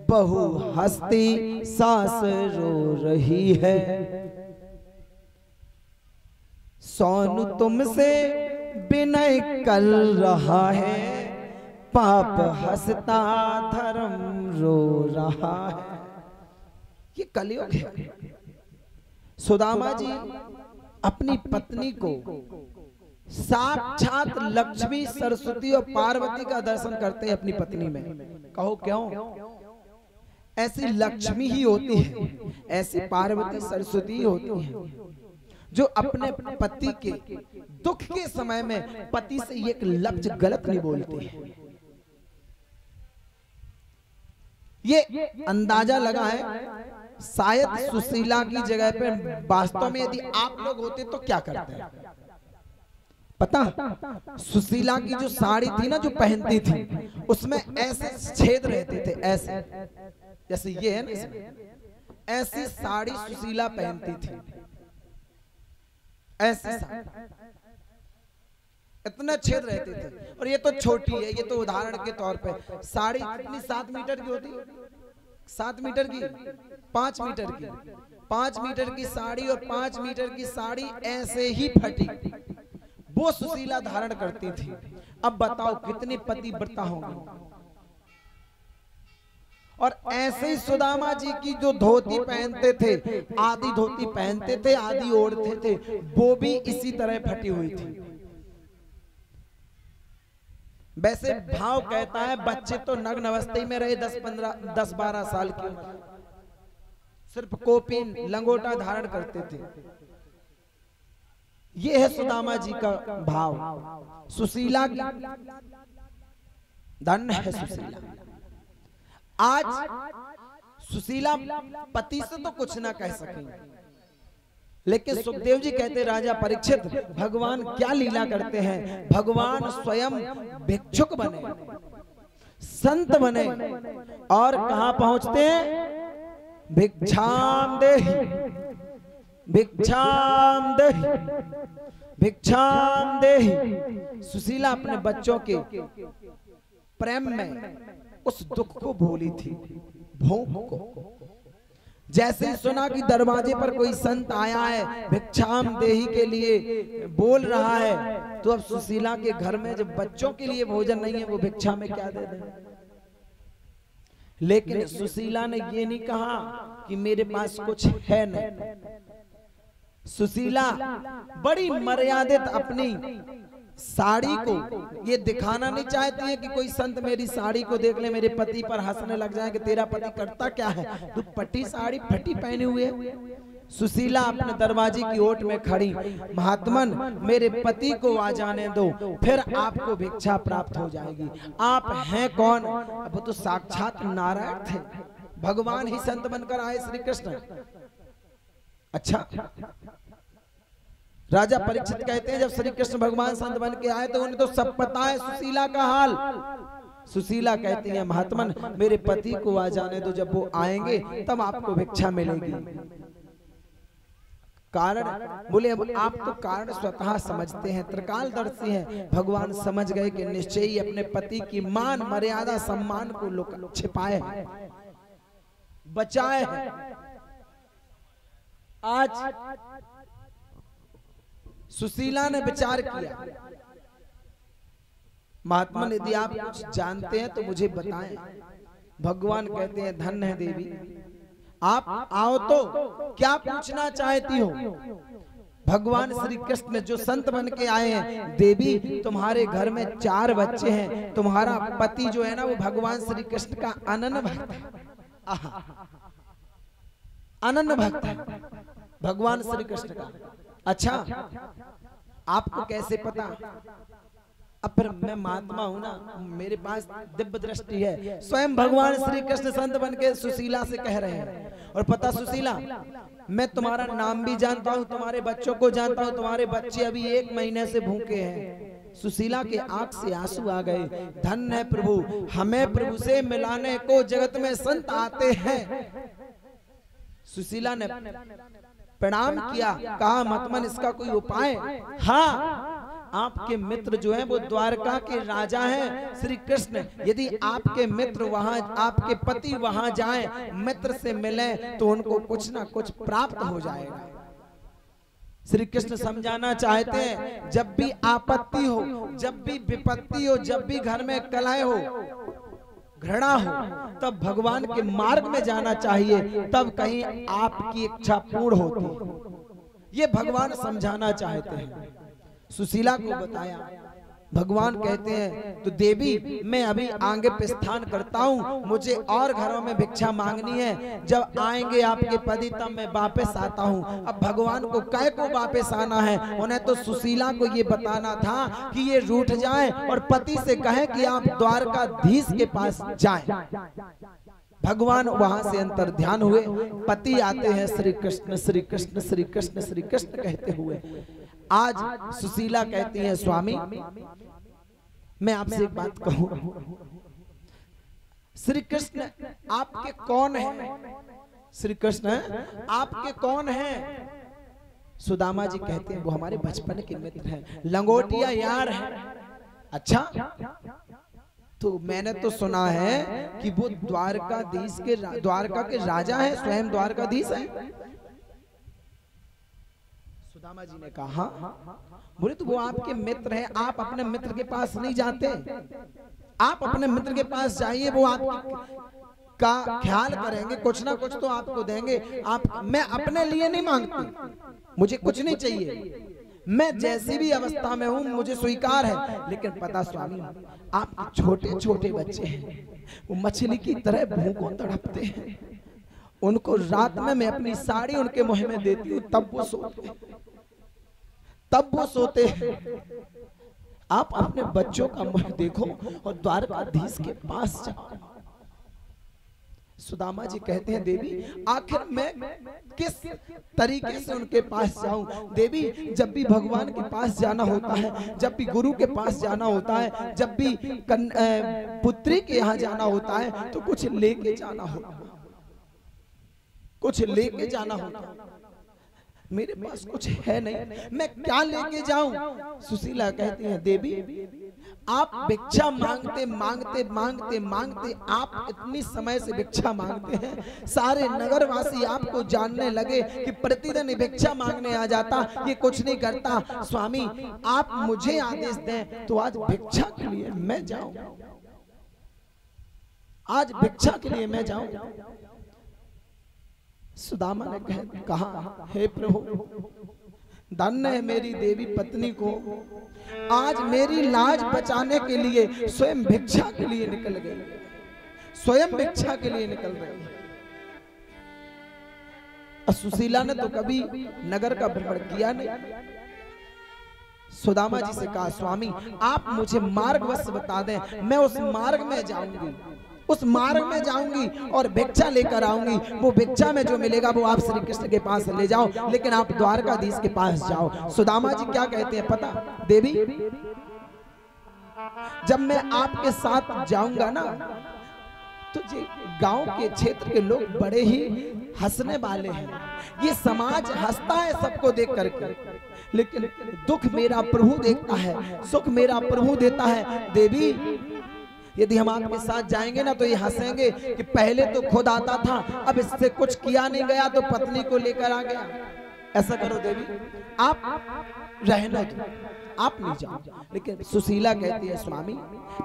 बहू हंसती सास रो रही है, सोनू तुमसे विनय कर रहा है, पाप हंसता धर्म रो रहा है। ये कलयुग है। सुदामा जी अपनी पत्नी को साक्षात लक्ष्मी सरस्वती और पार्वती का दर्शन करते हैं अपनी पत्नी में। कहो क्यों? ऐसी लक्ष्मी ही होती है, ऐसी पार्वती सरस्वती ही होती है जो अपने पति के दुख के समय में पति से एक लफ्ज गलत नहीं बोलती है। ये अंदाजा लगा है शायद सुशीला की जगह पे वास्तव में यदि आप लोग होते तो क्या करते हैं पता? सुशीला की जो साड़ी थी ना जो पहनती थी उसमें ऐसे छेद रहते थे, ऐसे जैसे ये है ना, ऐसी साड़ी सुशीला पहनती थी, ऐसे इतने छेद रहते थे। और ये तो छोटी है, ये तो उदाहरण के तौर पे साड़ी कितनी 7 मीटर की होती है, 7 मीटर की, 5 मीटर की, 5 मीटर की साड़ी और 5 मीटर की साड़ी ऐसे ही फटी वो सुशीला धारण करती थी। अब बताओ कितने पतिव्रता होंगे। और ऐसे ही सुदामा जी की जो धोती पहनते थे, आधी धोती पहनते थे आधी ओढ़ते थे, वो भी इसी तरह फटी हुई थी। वैसे भाव कहता है बच्चे तो नग्न अवस्था में रहे 10-12 साल के, सिर्फ कोपीन लंगोटा धारण करते थे। ये है सुदामा जी का भाव। सुशीला की धन्य है सुशीला। आज सुशीला पति से तो कुछ ना कह सकेंगे, लेकिन सुखदेव जी कहते राजा परीक्षित भगवान क्या लीला करते हैं, भगवान स्वयं भिक्षुक बने, संत बने और कहां पहुंचते हैं, भिक्षाम देहि भिक्षाम देहि भिक्षाम देहि। सुशीला अपने बच्चों के प्रेम में उस दुख को भूली थी, भूख को। जैसे ही सुना कि दरवाजे पर कोई संत आया है, भिक्षाम देहि के लिए बोल रहा है, तो अब सुशीला के घर में जब बच्चों के लिए भोजन नहीं है, वो भिक्षा में क्या दे दे। लेकिन सुशीला ने ये नहीं कहा कि मेरे पास कुछ है नहीं। सुशीला बड़ी मर्यादित अपनी साड़ी को ये दिखाना नहीं चाहती है कि कोई संत मेरी साड़ी को देख ले, मेरे पति पर हंसने लग जाए कि तेरा पति करता क्या है, तू पट्टी साड़ी फटी पहने हुए। सुशीला अपने दरवाजे की ओट में खड़ी, महात्मन मेरे पति को आ जाने दो, फिर आपको भिक्षा प्राप्त हो जाएगी। आप हैं कौन? अब तो साक्षात नारायण थे, भगवान ही संत बनकर आए, श्री कृष्ण। अच्छा, राजा परीक्षित कहते हैं जब श्री कृष्ण भगवान संत बन के आए तो उन्हें तो सब पता है सुशीला का हाल। सुशीला कहती है महात्मन मेरे पति को आ जाने दो, जब वो आएंगे तब आपको भिक्षा मिलेगी। कारण बोले अब आप तो कारण स्वतः समझते हैं, त्रिकालदर्शी हैं, भगवान समझ गए कि निश्चय ही अपने पति की मान मर्यादा सम्मान को छिपाए है, बचाए है। आज सुशीला ने विचार किया, महात्मा यदि आप कुछ जानते हैं तो मुझे बताएं। भगवान कहते हैं धन्य है देवी, आप आओ तो क्या पूछना चाहती हो। भगवान श्री कृष्ण जो संत बन के आए हैं, देवी तुम्हारे घर में 4 बच्चे हैं, तुम्हारा पति जो है ना वो भगवान श्री कृष्ण का अनन्य भक्त है, अनन्य भक्त है भगवान श्री कृष्ण का। अच्छा, आपको कैसे पता? अब फिर मैं महात्मा हूं ना, मेरे पास दिव्य दृष्टि है। स्वयं भगवान श्री कृष्ण संत बन के सुशीला से कह रहे हैं, और पता सुशीला मैं तुम्हारा नाम भी जानता हूं, तुम्हारे बच्चों को जानता हूं, तुम्हारे बच्चे अभी 1 महीने से भूखे हैं। सुशीला के आंख से आंसू आ गए, धन्य है प्रभु, हमें प्रभु से मिलाने को जगत में संत आते हैं। सुशीला ने प्रणाम किया, कहा मतमन इसका कोई उपाय? हाँ, आपके मित्र जो हैं वो द्वारका के राजा हैं श्री कृष्ण, यदि आपके मित्र वहां, आपके पति वहां जाएं, मित्र से मिलें तो उनको कुछ ना कुछ प्राप्त हो जाएगा। श्री कृष्ण समझाना चाहते हैं जब भी आपत्ति हो, जब भी विपत्ति हो, जब भी घर में कलह हो, घृणा हो, तब भगवान के मार्ग में जाना चाहिए, तब कहीं आपकी इच्छा पूर्ण होती। ये भगवान समझाना चाहते हैं। सुशीला को बताया, भगवान कहते हैं तो देवी मैं अभी आगे प्रस्थान करता हूँ, मुझे और घरों में भिक्षा मांगनी है, जब आएंगे आपके पति तब मैं वापस आता हूँ। अब भगवान को कै को वापस आना है, उन्हें तो सुशीला को ये बताना था कि ये रूठ जाए और पति से कहे कि आप द्वारकाधीश के पास जाएं। भगवान वहां से अंतर ध्यान हुए, पति आते हैं श्री कृष्ण श्री कृष्ण श्री कृष्ण श्री कृष्ण कहते हुए। आज सुशीला कहती है स्वामी मैं आपसे एक बात कहूं, श्री कृष्ण आपके कौन है? श्री कृष्ण आपके कौन है? सुदामा जी कहते हैं वो हमारे बचपन के मित्र हैं, लंगोटिया यार है। अच्छा, तो मैंने तो सुना है कि वो द्वारकाधीश के, द्वारका के राजा है, स्वयं द्वारकाधीश है। सुदामा जी ने कहा बोले तो वो आपके मित्र हैं, आप अपने मित्र के पास नहीं जाते, आप अपने मित्र के पास जाइए, वो आपका ख्याल करेंगे, कुछ ना कुछ तो आपको देंगे। आप, मैं अपने लिए नहीं मांगती, मुझे कुछ नहीं चाहिए, मैं जैसी भी अवस्था में हूं मुझे स्वीकार है। लेकिन पता स्वामी आप छोटे छोटे बच्चे हैं, वो मछली की तरह भूखों तड़पते हैं, उनको रात में मैं अपनी साड़ी उनके मुंह में देती हूँ, तब वो सोते हैं, तब वो सोते हैं। आप अपने बच्चों का मुंह देखो और द्वारकाधीश के पास जाओ। सुदामा जी कहते हैं देवी आखिर मैं किस तरीके से उनके पास जाऊं? देवी जब भी भगवान के पास जाना होता है, जब भी गुरु के पास जाना होता है, जब भी पुत्री के यहाँ जाना होता है तो कुछ लेके जाना होता, कुछ लेके जाना होता। मेरे पास कुछ है नहीं, मैं क्या लेके जाऊं? सुशीला कहती है देवी आप भिक्षा मांगते मांगते मांगते मांगते आप इतनी समय से भिक्षा मांगते हैं, सारे नगरवासी आपको जानने लगे कि प्रतिदिन भिक्षा मांगने आ जाता, ये कुछ नहीं करता। स्वामी आप मुझे आदेश दें तो आज भिक्षा के लिए मैं जाऊं, आज भिक्षा के लिए मैं जाऊं। सुदामा ने कहा हे प्रभु धन्य है मेरी देवी पत्नी को, आज मेरी लाज बचाने के लिए स्वयं भिक्षा के लिए निकल गई, स्वयं भिक्षा के लिए निकल रही है। सुशीला ने तो कभी नगर का भ्रमण किया नहीं। सुदामा जी से कहा स्वामी आप मुझे मार्ग अवश्य बता दें, मैं उस मार्ग में जाऊंगी, उस मार्ग में जाऊंगी और भिक्षा लेकर आऊंगी। वो भिक्षा में जो मिलेगा वो आप श्री कृष्ण के पास ले जाओ, लेकिन आप द्वारकाधीश के पास जाओ। सुदामा जी क्या कहते हैं पता? देवी जब मैं आपके साथ जाऊंगा ना तो गांव के क्षेत्र के लोग बड़े ही हंसने वाले हैं, ये समाज हंसता है सबको देख करके, लेकिन दुख मेरा प्रभु देखता है, सुख मेरा प्रभु देता है। देवी यदि हम आपके साथ जाएंगे ना तो ये हंसेंगे कि पहले तो खुद आता था, अब इससे कुछ किया नहीं गया तो पत्नी को लेकर आ गया। ऐसा करो देवी आप रहना दो, आप नहीं जाओ। लेकिन सुशीला कहती है स्वामी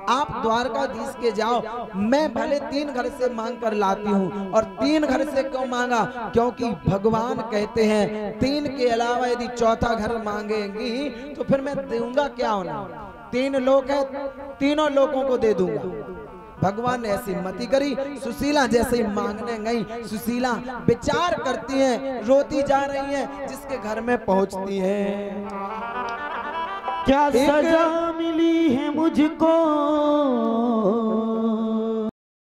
आप द्वारकाधीश के जाओ, मैं भले 3 घर से मांग कर लाती हूँ। और 3 घर से क्यों मांगा? क्योंकि भगवान कहते हैं 3 के अलावा यदि चौथा घर मांगेंगी तो फिर मैं दूंगा क्या होना? 3 लोग है, तीनों लोगों को दे दूंगा। भगवान ने ऐसी मति करी। सुशीला जैसे ही मांगने गई, सुशीला विचार करती हैं, रोती जा रही हैं, जिसके घर में पहुंचती हैं। क्या सजा मिली है मुझको